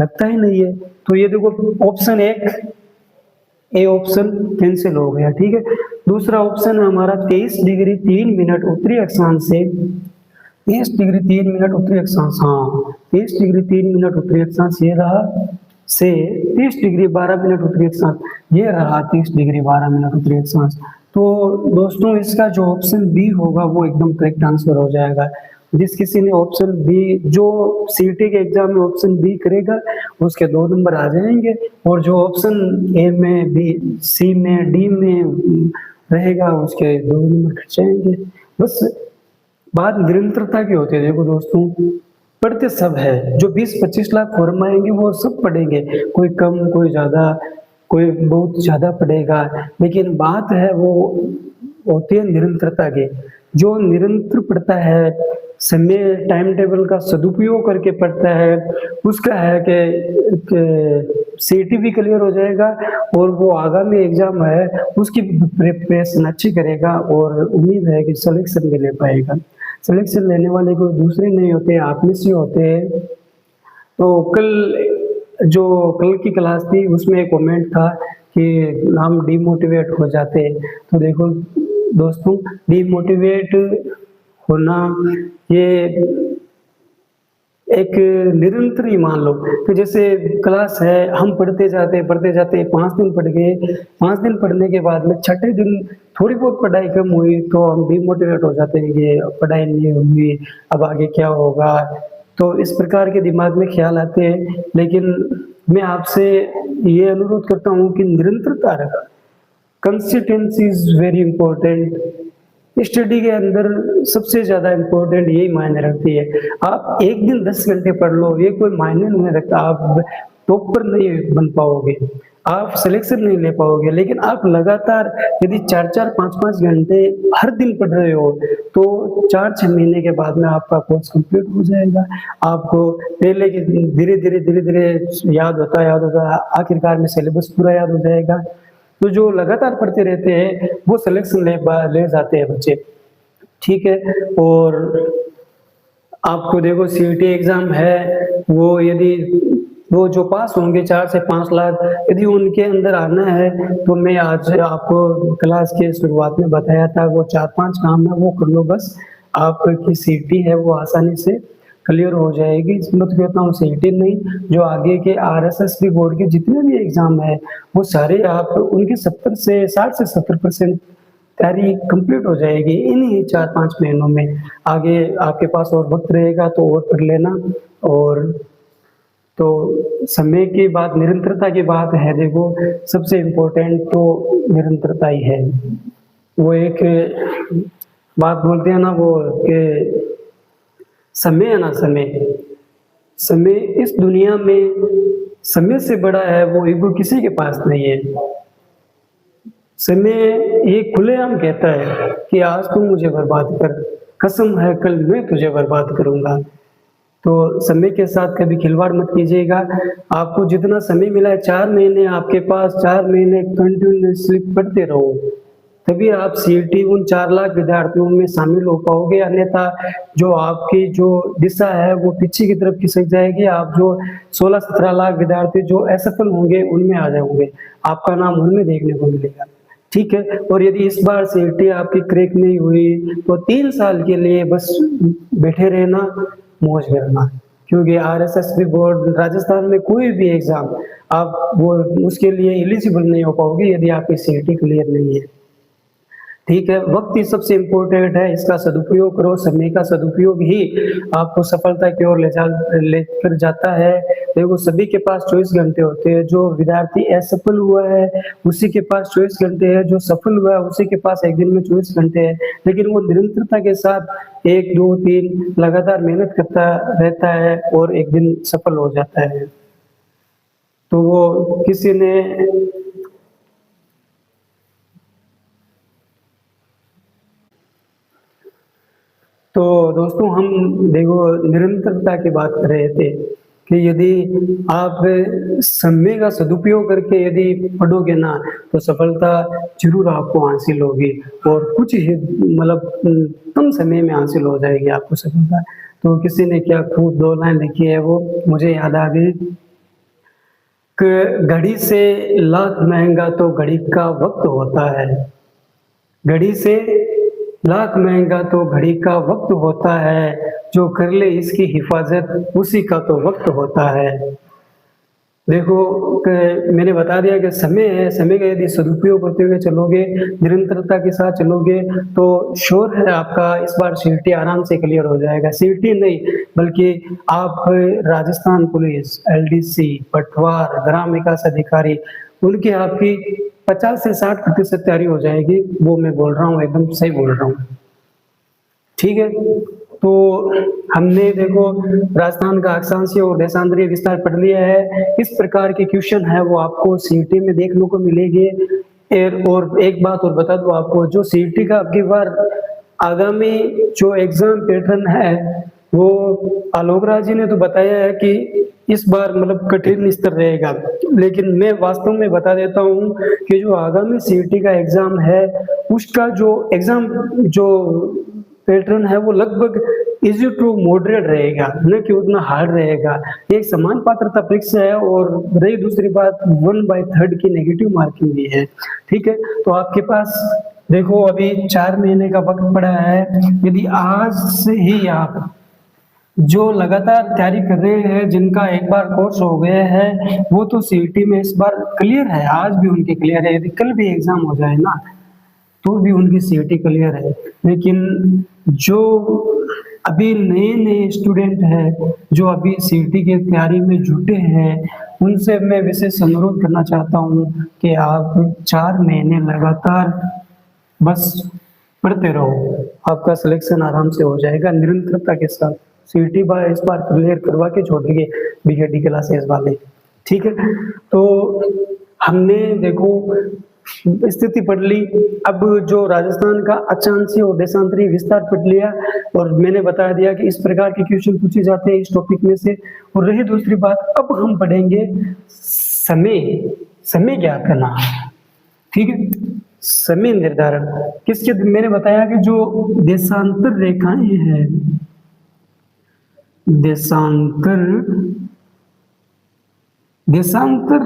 लगता ही नहीं है, तो ये देखो ऑप्शन एक ए ऑप्शन कैंसिल हो गया। ठीक है, दूसरा ऑप्शन है हमारा 23 डिग्री 3 मिनट उत्तरी अक्षांश से 30 डिग्री 3 मिनट उत्तरी अक्षांश। हाँ 30 डिग्री 3 मिनट उत्तरी अक्षांश ये रहा, से 30 डिग्री 12 मिनट उत्तरी अक्षांश ये रहा, 30 डिग्री 12 मिनट उत्तरी अक्षांश। तो दोस्तों इसका जो ऑप्शन बी होगा वो एकदम करेक्ट आंसर हो जाएगा। जिस किसी ने ऑप्शन बी, जो सीईटी के एग्जाम में ऑप्शन बी करेगा उसके 2 नंबर आ जाएंगे, और जो ऑप्शन ए में, बी, सी में, डी में रहेगा उसके 2 नंबर कट जाएंगे। बस बात निरंतरता की होती है। देखो दोस्तों पढ़ते सब है, जो 20-25 लाख फॉर्म आएंगे वो सब पढ़ेंगे, कोई कम कोई ज्यादा, कोई बहुत ज्यादा पढ़ेगा, लेकिन बात है वो होती है निरंतरता की। जो निरंतर पढ़ता है, समय टाइम टेबल का सदुपयोग करके पढ़ता है, उसका है कि सीईटी भी क्लियर हो जाएगा और वो आगामी एग्जाम है उसकी प्रिपरेशन अच्छी करेगा, और उम्मीद है कि सिलेक्शन भी ले पाएगा। सिलेक्शन लेने वाले कोई दूसरे नहीं होते, आप में से होते हैं। तो कल की क्लास थी उसमें एक कमेंट था कि हम डिमोटिवेट हो जाते हैं। तो देखो दोस्तों डिमोटिवेट होना ये एक निरंतर ही मान लो कि जैसे क्लास है, हम पढ़ते जाते 5 दिन पढ़ गए, 5 दिन पढ़ने के बाद में छठे दिन थोड़ी बहुत पढ़ाई कम हुई तो हम डिमोटिवेट हो जाते हैं कि पढ़ाई नहीं हुई, अब आगे क्या होगा। तो इस प्रकार के दिमाग में ख्याल आते हैं, लेकिन मैं आपसे ये अनुरोध करता हूँ कि निरंतरता रखा, consistency is very important. Study के अंदर सबसे ज्यादा इंपॉर्टेंट यही मायने रखती है। आप एक दिन 10 घंटे पढ़ लो ये कोई मायने नहीं रखता, आप टॉपर नहीं बन पाओगे, आप सिलेक्शन नहीं ले पाओगे, लेकिन आप लगातार यदि 4-4 5-5 घंटे हर दिन पढ़ रहे हो तो 4-6 महीने के बाद में आपका कोर्स कंप्लीट हो जाएगा। आपको पहले के धीरे धीरे याद होता आखिरकार में सिलेबस पूरा याद हो जाएगा। तो जो लगातार पढ़ते रहते हैं वो सिलेक्शन ले जाते हैं बच्चे। ठीक है, और आपको देखो सीईटी एग्जाम है, वो यदि वो जो पास होंगे 4 से 5 लाख, यदि उनके अंदर आना है तो मैं आज आपको क्लास के शुरुआत में बताया था वो 4-5 काम है वो कर लो, बस आपकी सीईटी है वो आसानी से क्लियर हो जाएगी। मैं तो कहता हूँ सीईटी नहीं, जो आगे के आरएसएस बोर्ड के जितने भी एग्जाम है वो सारे आप उनके 60 से 70% तैयारी कंप्लीट हो जाएगी इन्हीं 4-5 महीनों में। आगे आपके पास और वक्त रहेगा तो और पढ़ लेना। और तो समय की बात, निरंतरता की बात है, देखो सबसे इम्पोर्टेंट तो निरंतरता ही है। वो एक बात बोलते हैं ना वो कि समय है ना, समय इस दुनिया में समय से बड़ा है वो ईगो किसी के पास नहीं है। समय ये खुलेआम कहता है कि आज तू मुझे बर्बाद कर, कसम है कल मैं तुझे बर्बाद करूँगा। तो समय के साथ कभी खिलवाड़ मत कीजिएगा। आपको जितना समय मिला है 4 महीने आपके पास, 4 महीने कंटिन्यूअसली पढ़ते रहो, तभी आप सीईटी उन 4 लाख विद्यार्थियों में शामिल हो पाओगे, अन्यथा जो आपकी जो दिशा है वो पीछे की तरफ खिसक जाएगी। आप जो 16-17 लाख विद्यार्थी जो असफल होंगे उनमें आ जाओगे, आपका नाम उनमें देखने को मिलेगा, ठीक है। और यदि इस बार सीईटी आपकी क्रैक नहीं हुई तो 3 साल के लिए बस बैठे रहना, मौज करना, क्योंकि आरएसएस बोर्ड राजस्थान में कोई भी एग्जाम आप वो उसके लिए एलिजिबल नहीं हो पाओगे यदि आपकी सीईटी क्लियर नहीं है, ठीक है। वक्त ही सबसे इम्पोर्टेंट है, इसका सदुपयोग करो। समय का सदुपयोग ही आपको सफलता की ओर लेकर जाता है। देखो सभी के पास 24 घंटे होते हैं, जो विद्यार्थी असफल हुआ है उसी के पास 24 घंटे है, जो सफल हुआ है उसी के पास एक दिन में 24 घंटे है, लेकिन वो निरंतरता के साथ 1, 2, 3 लगातार मेहनत करता रहता है और एक दिन सफल हो जाता है। तो वो किसी ने तो दोस्तों हम देखो निरंतरता की बात कर रहे थे कि यदि आप समय का सदुपयोग करके यदि पढ़ोगे ना तो सफलता जरूर आपको हासिल होगी और कुछ ही मतलब कम समय में हासिल हो जाएगी आपको सफलता। तो किसी ने क्या खूब 2 लाइन लिखी है वो मुझे याद आ गई कि घड़ी से लाख महंगा तो घड़ी का वक्त होता है, घड़ी से लाख महंगा तो घड़ी का वक्त होता है, जो कर ले इसकी हिफाजत उसी का तो वक्त होता है। देखो मैंने बता दिया कि समय है, समय का यदि सदुपयोग करते हुए चलोगे, निरंतरता के साथ चलोगे तो श्योर है आपका इस बार सीईटी आराम से क्लियर हो जाएगा। सीईटी नहीं बल्कि आप राजस्थान पुलिस, एलडीसी, पटवार, ग्राम विकास अधिकारी उनकी आपकी 50 से 60% तैयारी हो जाएगी। वो मैं बोल रहा हूँ, एकदम सही बोल रहा हूँ, ठीक है। तो हमने देखो राजस्थान का अक्षांशीय और देशांतरीय विस्तार पढ़ लिया है। इस प्रकार के क्वेश्चन है वो आपको सीईटी में देखने को मिलेंगे। और एक बात और बता दूं आपको, जो सीईटी का अबकी बार आगामी जो एग्जाम पैटर्न है वो आलोक राज जी ने तो बताया है कि इस बार मतलब कठिन स्तर रहेगा, लेकिन मैं वास्तव में बता देता हूँ कि जो आगामी सीईटी का एग्जाम है उसका जो एग्जाम जो पैटर्न है वो लगभग इजी टू मॉडरेट रहेगा, न कि उतना हार्ड रहेगा। एक समान पात्रता परीक्षा है और रही दूसरी बात 1/3 की नेगेटिव मार्किंग भी है, ठीक है। तो आपके पास देखो अभी 4 महीने का वक्त पड़ा है। यदि आज से ही आप जो लगातार तैयारी कर रहे हैं, जिनका एक बार कोर्स हो गया है वो तो सीईटी में इस बार क्लियर है, आज भी उनके क्लियर है। यदि कल भी एग्जाम हो जाए ना तो भी उनकी सीईटी क्लियर है। लेकिन जो अभी नए नए स्टूडेंट हैं, जो अभी सीईटी की तैयारी में जुटे हैं, उनसे मैं विशेष अनुरोध करना चाहता हूँ कि आप 4 महीने लगातार बस पढ़ते रहो, आपका सिलेक्शन आराम से हो जाएगा निरंतरता के साथ। सीईटी बार इस बार क्लियर करवा के छोड़ देंगे बीकेटी क्लासेस वाले, ठीक है। तो हमने देखो स्थिति पढ़ ली, अब जो राजस्थान का अक्षांशीय और देशांतरीय विस्तार पढ़ लिया और मैंने बता दिया कि इस प्रकार के क्वेश्चन पूछे जाते हैं इस टॉपिक में से। और रही दूसरी बात, अब हम पढ़ेंगे समय, समय ज्ञात करना, ठीक है। समय निर्धारण किसके, मैंने बताया कि जो देशांतर रेखाएं हैं, देशांतर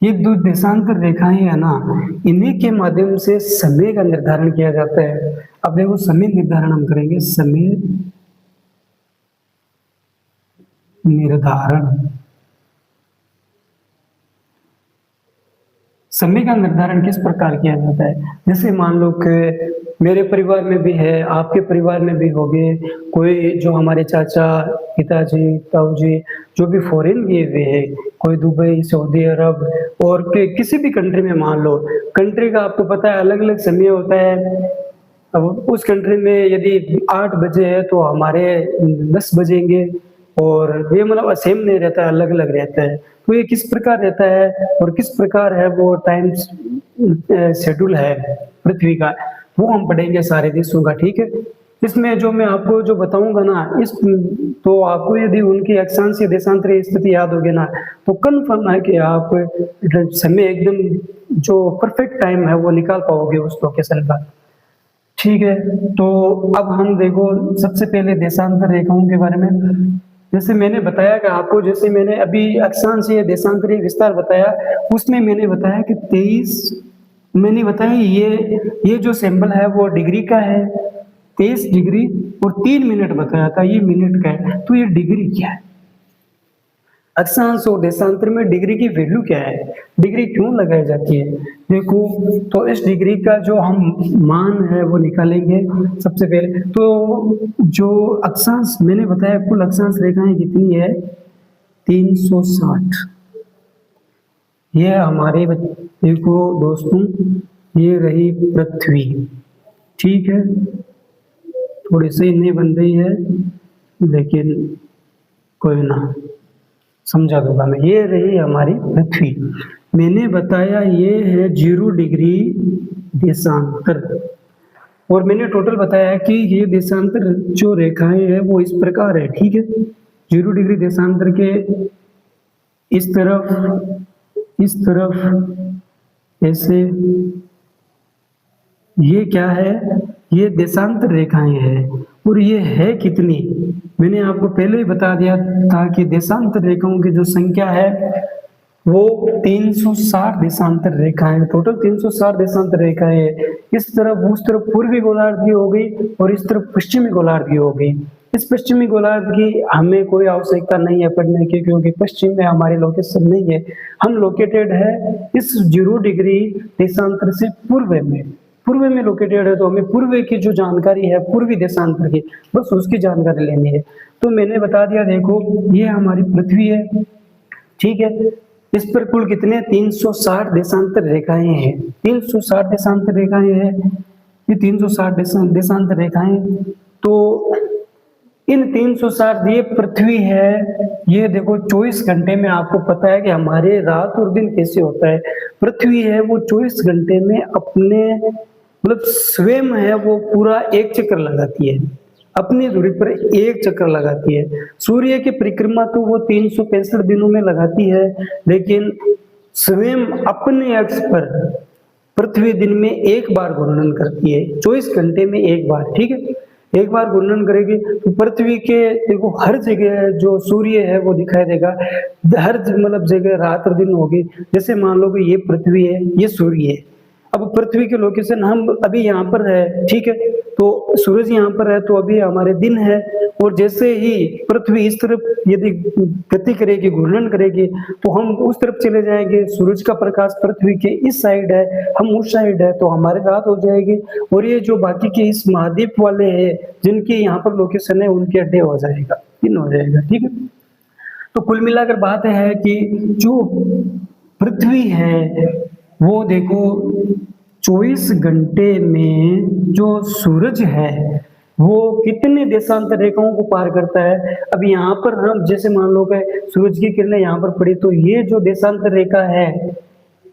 ये दो देशांतर रेखाएं है ना, इन्हीं के माध्यम से समय का निर्धारण किया जाता है। अब देखो समय निर्धारण हम करेंगे, समय निर्धारण, समय का निर्धारण किस प्रकार किया जाता है। जैसे मान लो कि मेरे परिवार में भी है, आपके परिवार में भी होंगे कोई जो हमारे चाचा, पिताजी, ताऊ जी जो भी फॉरेन गए हुए हैं, कोई दुबई, सऊदी अरब और किसी भी कंट्री में, मान लो कंट्री का आपको पता है अलग अलग समय होता है। अब उस कंट्री में यदि 8 बजे है तो हमारे 10 बजेंगे, और ये मतलब सेम नहीं रहता है, अलग अलग रहता है। तो ये किस प्रकार रहता है और किस प्रकार है वो टाइम शेड्यूल है पृथ्वी का, वो हम पढ़ेंगे सारे देशों का, ठीक है। इसमें जो मैं आपको जो बताऊंगा ना, इस तो आपको यदि उनकी अक्षांशीय देशांतरीय स्थिति याद होगी ना, तो कन्फर्म है कि आप समय एकदम जो परफेक्ट टाइम है वो निकाल पाओगे उस लोकेशन का, ठीक है। तो अब हम देखो सबसे पहले देशांतर रेखाओं के बारे में। जैसे मैंने बताया कि आपको, जैसे मैंने अभी अक्षांशीय देशांतरीय विस्तार बताया, उसमें मैंने बताया कि 23, मैंने बताया ये जो सिंबल है वो डिग्री का है, 23 डिग्री और 3 मिनट बताया था, ये मिनट का है। तो ये डिग्री क्या है, अक्षांश और देशांतर में डिग्री की वैल्यू क्या है, डिग्री क्यों लगाई जाती है, देखो। तो इस डिग्री का जो हम मान है वो निकालेंगे सबसे पहले। तो जो अक्षांश मैंने बताया, कुल अक्षांश रेखाएं कितनी है, 360। ये हमारे, देखो दोस्तों, ये रही पृथ्वी, ठीक है। थोड़ी सी नहीं बन रही है लेकिन कोई ना, समझा दूंगा मैं। ये रही हमारी पृथ्वी, मैंने बताया ये है 0 डिग्री देशांतर, और मैंने टोटल बताया कि ये देशांतर जो रेखाएं हैं वो इस प्रकार है, ठीक है। 0 डिग्री देशांतर के इस तरफ ऐसे, ये क्या है, ये देशांतर रेखाएं हैं। और ये है कितनी, मैंने आपको पहले ही बता दिया था कि देशांतर रेखाओं की जो संख्या है वो 360 देशांतर रेखाएं, टोटल 360 देशांतर रेखाएं है। इस तरफ, उस तरफ पूर्वी गोलार्ध की हो गई और इस तरफ पश्चिमी गोलार्ध की हो गई। इस पश्चिमी गोलार्ध की हमें कोई आवश्यकता नहीं है पढ़ने की, क्योंकि पश्चिम में हमारी लोकेशन नहीं है, हम लोकेटेड है इस 0 डिग्री देशांतर से पूर्व में लोकेटेड है। तो हमें पूर्व की जो जानकारी है, पूर्वी देशांतर की, बस उसकी जानकारी लेनी है। तो मैंने बता दिया, देखो ये हमारी पृथ्वी है, ठीक है। इस पर कुल कितने 360 देशांतर रेखाएं हैं, 360 देशांतर रेखाएं हैं, ये 360 देशांतर रेखाएं। तो इन 360, ये पृथ्वी है, ये देखो 24 घंटे में, आपको पता है कि हमारे रात और दिन कैसे होता है, पृथ्वी है वो 24 घंटे में अपने मतलब स्वयं है वो पूरा एक चक्कर लगाती है, अपनी दूरी पर एक चक्कर लगाती है। सूर्य की परिक्रमा तो वो 365 दिनों में लगाती है, लेकिन स्वयं अपने अक्ष पर पृथ्वी दिन में एक बार घूर्णन करती है, 24 घंटे में एक बार, ठीक है। एक बार घूर्णन करेगी तो पृथ्वी के, देखो हर जगह जो सूर्य है वो दिखाई देगा, हर मतलब जगह रात और दिन होगी। जैसे मान लो कि ये पृथ्वी है, ये सूर्य है, अब पृथ्वी के लोकेशन हम अभी यहाँ पर है, ठीक है, तो सूरज यहाँ पर है तो अभी हमारे दिन है। और जैसे ही पृथ्वी इस तरफ यदि गति करेगी, घूर्णन करेगी, तो हम उस तरफ चले जाएंगे, सूरज का प्रकाश पृथ्वी के इस साइड है, हम उस साइड है, तो हमारे रात हो जाएगी। और ये जो बाकी के इस महाद्वीप वाले हैं जिनकी यहाँ पर लोकेशन है, उनके डे हो जाएगा, दिन हो जाएगा, ठीक है। तो कुल मिलाकर बात है कि जो पृथ्वी है वो देखो 24 घंटे में जो सूरज है वो कितने देशांतर रेखाओं को पार करता है। अब यहाँ पर हम जैसे मान लो कि सूरज की किरणें यहाँ पर पड़ी, तो ये जो देशांतर रेखा है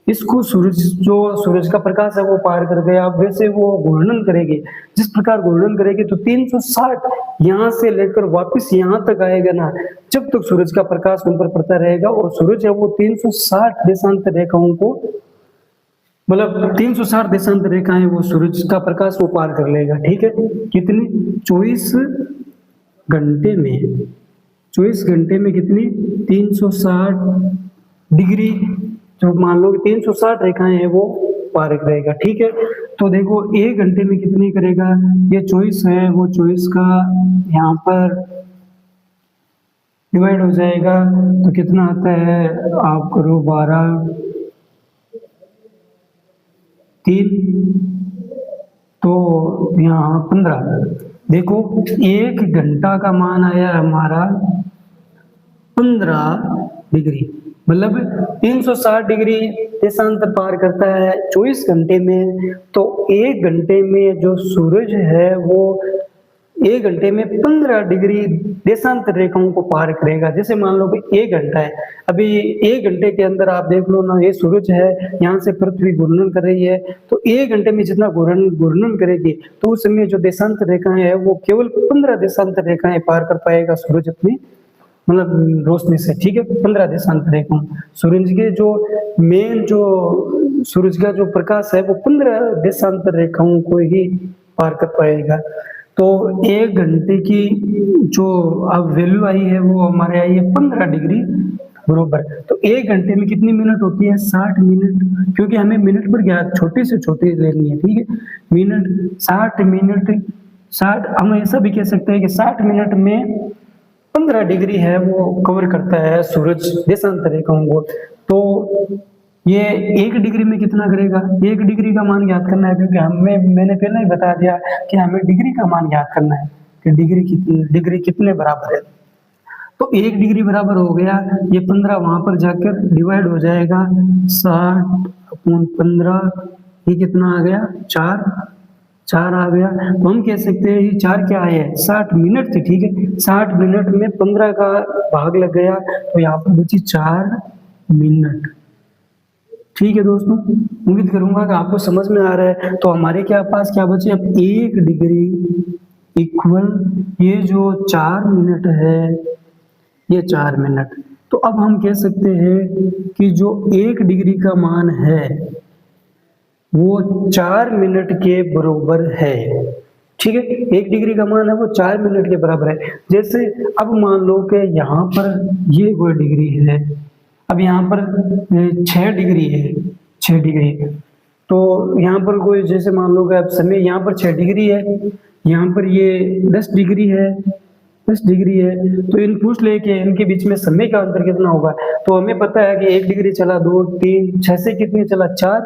इसको सूरज का प्रकाश है वो पार कर गया। अब वैसे वो घूर्णन करेगी, जिस प्रकार घूर्णन करेगी तो 360 यहाँ से लेकर वापस यहाँ तक आएगा ना, जब तक सूरज का प्रकाश उन पर पड़ता रहेगा। और सूरज है वो 360 देशांतर रेखाओं को, मतलब 360 देशांतर रेखाएं वो सूरज का प्रकाश वो पार कर लेगा, ठीक है। कितनी, 24 घंटे में, 24 घंटे में कितनी, 360 डिग्री, जो मान लो 360 रेखाएं हैं वो पार करेगा, ठीक है। तो देखो 1 घंटे में कितनी करेगा, ये 24 है, वो 24 का यहाँ पर डिवाइड हो जाएगा तो कितना आता है, आप करो 12 3, तो यहाँ 15। देखो 1 घंटा का मान आया हमारा 15 डिग्री, मतलब 360 डिग्री देशांतर पार करता है 24 घंटे में। तो 1 घंटे में जो सूरज है वो 1 घंटे में 15 डिग्री देशांतर रेखाओं को पार करेगा। जैसे मान लो कि 1 घंटा है, अभी 1 घंटे के अंदर आप देख लो ना, ये सूरज है, यहाँ से पृथ्वी घूर्णन कर रही है, तो 1 घंटे में जितना घूर्णन करेगी, तो उस समय जो देशांतर रेखाएं हैं वो केवल 15 देशांतर रेखाएं पार कर पाएगा सूरज अपनी मतलब रोशनी से, ठीक है। 15 देशांतर रेखाओं, सूरज के जो मेन जो सूरज का जो प्रकाश है वो 15 देशांतर रेखाओं को ही पार कर पाएगा। तो 1 घंटे की जो अब वैल्यू आई है वो हमारे आई है 15 डिग्री बरोबर। तो 1 घंटे में कितनी मिनट होती है? 60 मिनट, क्योंकि हमें मिनट पर क्या छोटी से छोटी लेनी है, ठीक है। मिनट 60 मिनट 60, हम ऐसा भी कह सकते हैं कि 60 मिनट में 15 डिग्री है वो कवर करता है सूरज देशांतर रेखाओं को। तो ये 1 डिग्री में कितना करेगा? 1 डिग्री का मान ज्ञात करना है, क्योंकि मैंने पहले ही बता दिया कि हमें डिग्री का मान ज्ञात करना है कि डिग्री कितने बराबर है। तो 1 डिग्री बराबर हो गया, ये 15 वहां पर जाकर डिवाइड हो जाएगा 60/15, ये कितना आ गया? 4 आ गया। तो हम कह सकते हैं ये 4 क्या है? 60 मिनट थी, ठीक है। 60 मिनट में 15 का भाग लग गया, तो यहाँ पर बची 4 मिनट, ठीक है दोस्तों। उम्मीद करूंगा कि आपको समझ में आ रहा है। तो हमारे क्या पास क्या बचे? अब 1 डिग्री इक्वल ये जो 4 मिनट है, ये 4 मिनट। तो अब हम कह सकते हैं कि जो 1 डिग्री का मान है वो 4 मिनट के बराबर है, ठीक है। 1 डिग्री का मान है वो 4 मिनट के बराबर है। जैसे अब मान लो कि यहाँ पर ये कोई डिग्री है, अब यहाँ पर 6 डिग्री है, 6 डिग्री, तो यहाँ पर कोई जैसे मान लो कि अब समय यहाँ पर 6 डिग्री है, यहाँ पर ये 10 डिग्री है, 10 डिग्री है, तो इन पूछ ले कि इनके बीच में समय का अंतर कितना होगा। तो हमें पता है कि 1 डिग्री चला, 2, 3, 6 से कितने चला? 4,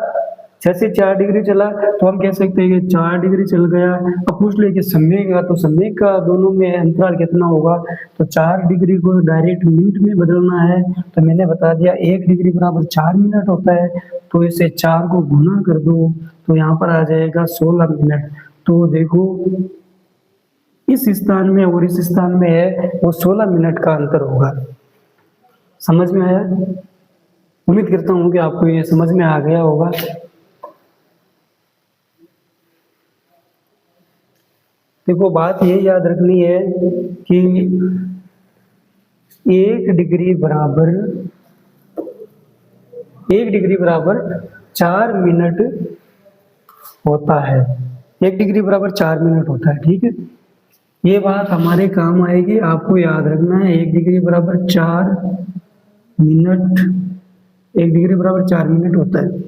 6 से 4 डिग्री चला, तो हम कह सकते हैं कि 4 डिग्री चल गया। अब पूछ ले कि समय का, तो समय का दोनों में अंतराल कितना होगा, तो 4 डिग्री को डायरेक्ट मिनट में बदलना है, तो मैंने बता दिया 1 डिग्री बराबर 4 मिनट होता है। तो इसे 4 को गुना कर दो, तो यहाँ पर आ जाएगा 16 मिनट। तो देखो इस स्थान में और इस स्थान में है वो 16 मिनट का अंतर होगा। समझ में आया? उम्मीद करता हूँ कि आपको ये समझ में आ गया होगा। देखो बात ये याद रखनी है कि 1 डिग्री बराबर 4 मिनट होता है। 1 डिग्री बराबर 4 मिनट होता है, ठीक है। ये बात हमारे काम आएगी, आपको याद रखना है। 1 डिग्री बराबर 4 मिनट, 1 डिग्री बराबर 4 मिनट होता है,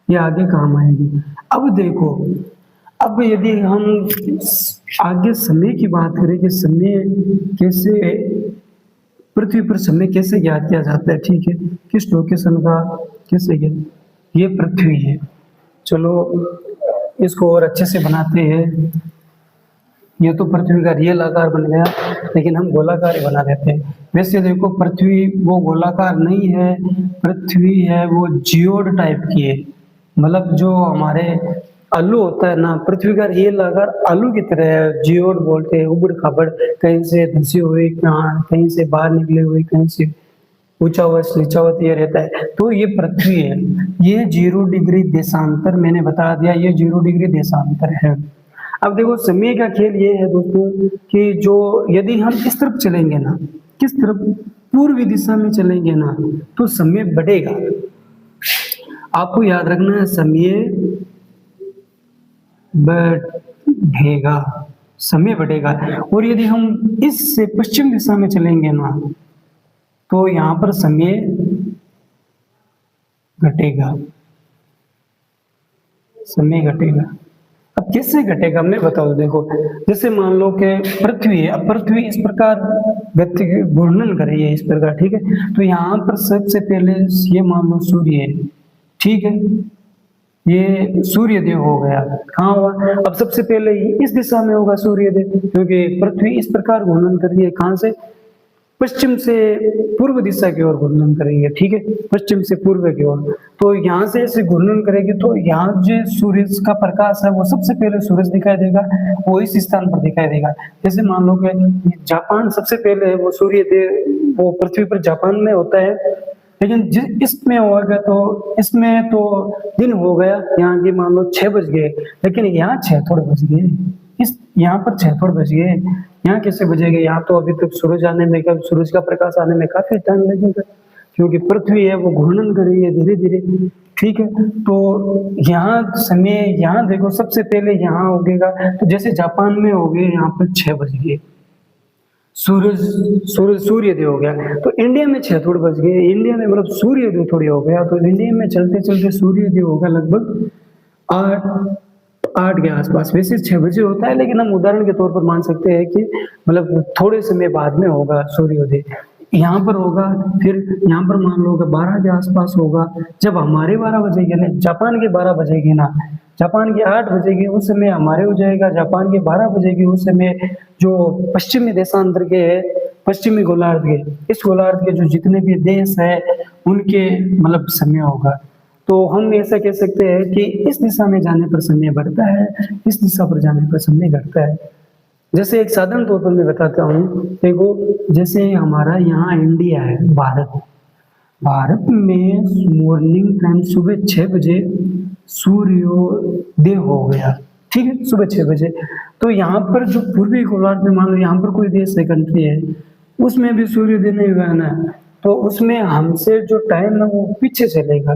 ये आगे काम आएगी। अब देखो, अब यदि हम आगे समय की बात करें कि समय कैसे, पृथ्वी पर समय कैसे ज्ञात किया जाता है, ठीक है, किस लोकेशन का कैसे ज्ञात, ये पृथ्वी है। चलो इसको और अच्छे से बनाते हैं। ये तो पृथ्वी का रियल आकार बन गया, लेकिन हम गोलाकार ही बना देते हैं। वैसे देखो पृथ्वी वो गोलाकार नहीं है, पृथ्वी है वो जियोड टाइप की है, मतलब जो हमारे आलू होता है ना, पृथ्वी का रियल आकार आलू की तरह है, जियोड बोलते हैं। उबड़ खाबड़, कहीं से धंसी हुई, कहीं से बाहर निकले हुई, कहीं से ऊंचा हुआ नीचा हुआ ये रहता है। तो ये पृथ्वी है, ये 0 डिग्री देशांतर मैंने बता दिया, ये 0 डिग्री देशांतर है। अब देखो समय का खेल ये है दोस्तों कि जो यदि हम इस तरफ चलेंगे ना, किस तरफ, पूर्वी दिशा में चलेंगे ना, तो समय बढ़ेगा। आपको याद रखना है, समय बढ़ेगा, समय बढ़ेगा। और यदि हम इससे पश्चिम दिशा में चलेंगे ना, तो यहाँ पर समय घटेगा, समय घटेगा। अब कैसे घटेगा मैं बताऊं। देखो जैसे मान लो कि पृथ्वी है, अब पृथ्वी इस प्रकार गति घूर्णन कर रही है इस प्रकार, ठीक है। तो यहाँ पर सबसे पहले ये मान लो सूर्य है, ठीक है, ये सूर्योदय हो गया। कहाँ हुआ? अब सबसे पहले इस दिशा में होगा सूर्योदय, क्योंकि पृथ्वी इस प्रकार घूर्णन कर रही है, कहाँ से? पश्चिम से पूर्व दिशा की ओर घूर्णन करेंगे, ठीक है, पश्चिम से पूर्व की ओर। तो यहाँ से ऐसे घूर्णन करेगी तो यहाँ जो सूर्य का प्रकाश है वो सबसे पहले सूरज दिखाई देगा, वो इस स्थान पर दिखाई देगा। जैसे मान लो कि जापान सबसे पहले वो सूर्य वो पृथ्वी पर जापान में होता है, लेकिन इसमें होगा तो इसमें तो दिन हो गया, यहाँ की मान लो 6 बज गए, लेकिन यहाँ 6 थोड़े बज गए, इस यहाँ पर 6 थोड़े बज गए, यहाँ कैसे बजेंगे? यहाँ तो अभी तक सूरज का प्रकाश आने में काफी टाइम लगेगा, क्योंकि पृथ्वी है वो घूर्णन कर रही है धीरे धीरे, ठीक है। तो यहाँ समय, यहाँ देखो सबसे पहले यहाँ होगेगा, तो जैसे जापान में हो गए यहाँ पर 6 बज गए, सूर्योदय हो गया। तो इंडिया में 6 थोड़े बज गए, इंडिया में मतलब सूर्योदय थोड़ी हो गया, तो इंडिया में चलते चलते सूर्योदय होगा लगभग 8 के आसपास। वैसे 6 बजे होता है, लेकिन हम उदाहरण के तौर पर मान सकते हैं कि मतलब थोड़े समय बाद में होगा सूर्योदय, यहाँ पर होगा। फिर यहाँ पर मान लो कि 12 के आसपास होगा, जब हमारे 12 बजेगी ना, जापान के 12 बजेगी ना, जापान के 8 बजेगी उस समय हमारे हो जाएगा, जापान के 12 बजेगी उस समय जो पश्चिमी देशांतर के है, पश्चिमी गोलार्ध के, इस गोलार्ध के जो जितने भी देश है उनके मतलब समय होगा। तो हम ऐसा कह सकते हैं कि इस दिशा में जाने पर समय बढ़ता है, इस दिशा पर जाने पर समय घटता है। जैसे एक साधारण तौर पर मैं बताता हूँ, देखो जैसे हमारा यहाँ इंडिया है, भारत में मॉर्निंग टाइम सुबह 6 बजे सूर्योदय हो गया, ठीक है, सुबह 6 बजे। तो यहाँ पर जो पूर्वी गोलार्ध में मान लो यहाँ पर कोई देश है, कंट्री है, उसमें भी सूर्योदय नहीं हुआ ना, तो उसमें हमसे जो टाइम है वो पीछे चलेगा।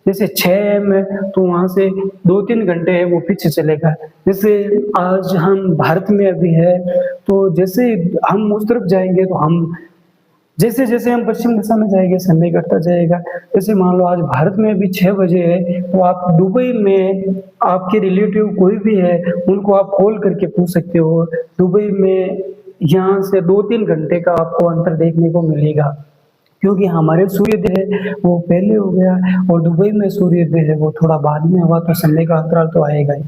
जैसे 6 में तो वहां से 2-3 घंटे है वो पीछे चलेगा। जैसे आज हम भारत में अभी है, तो जैसे हम उस तरफ जाएंगे तो हम जैसे जैसे हम पश्चिम दिशा में जाएंगे समय घटता जाएगा। जैसे मान लो आज भारत में अभी 6 बजे है, तो आप दुबई में आपके रिलेटिव कोई भी है उनको आप कॉल करके पूछ सकते हो, दुबई में यहाँ से 2-3 घंटे का आपको अंतर देखने को मिलेगा, क्योंकि हमारे सूर्योदय है वो पहले हो गया और दुबई में सूर्योदय है वो थोड़ा बाद में हुआ, तो समय का अंतराल तो आएगा ही।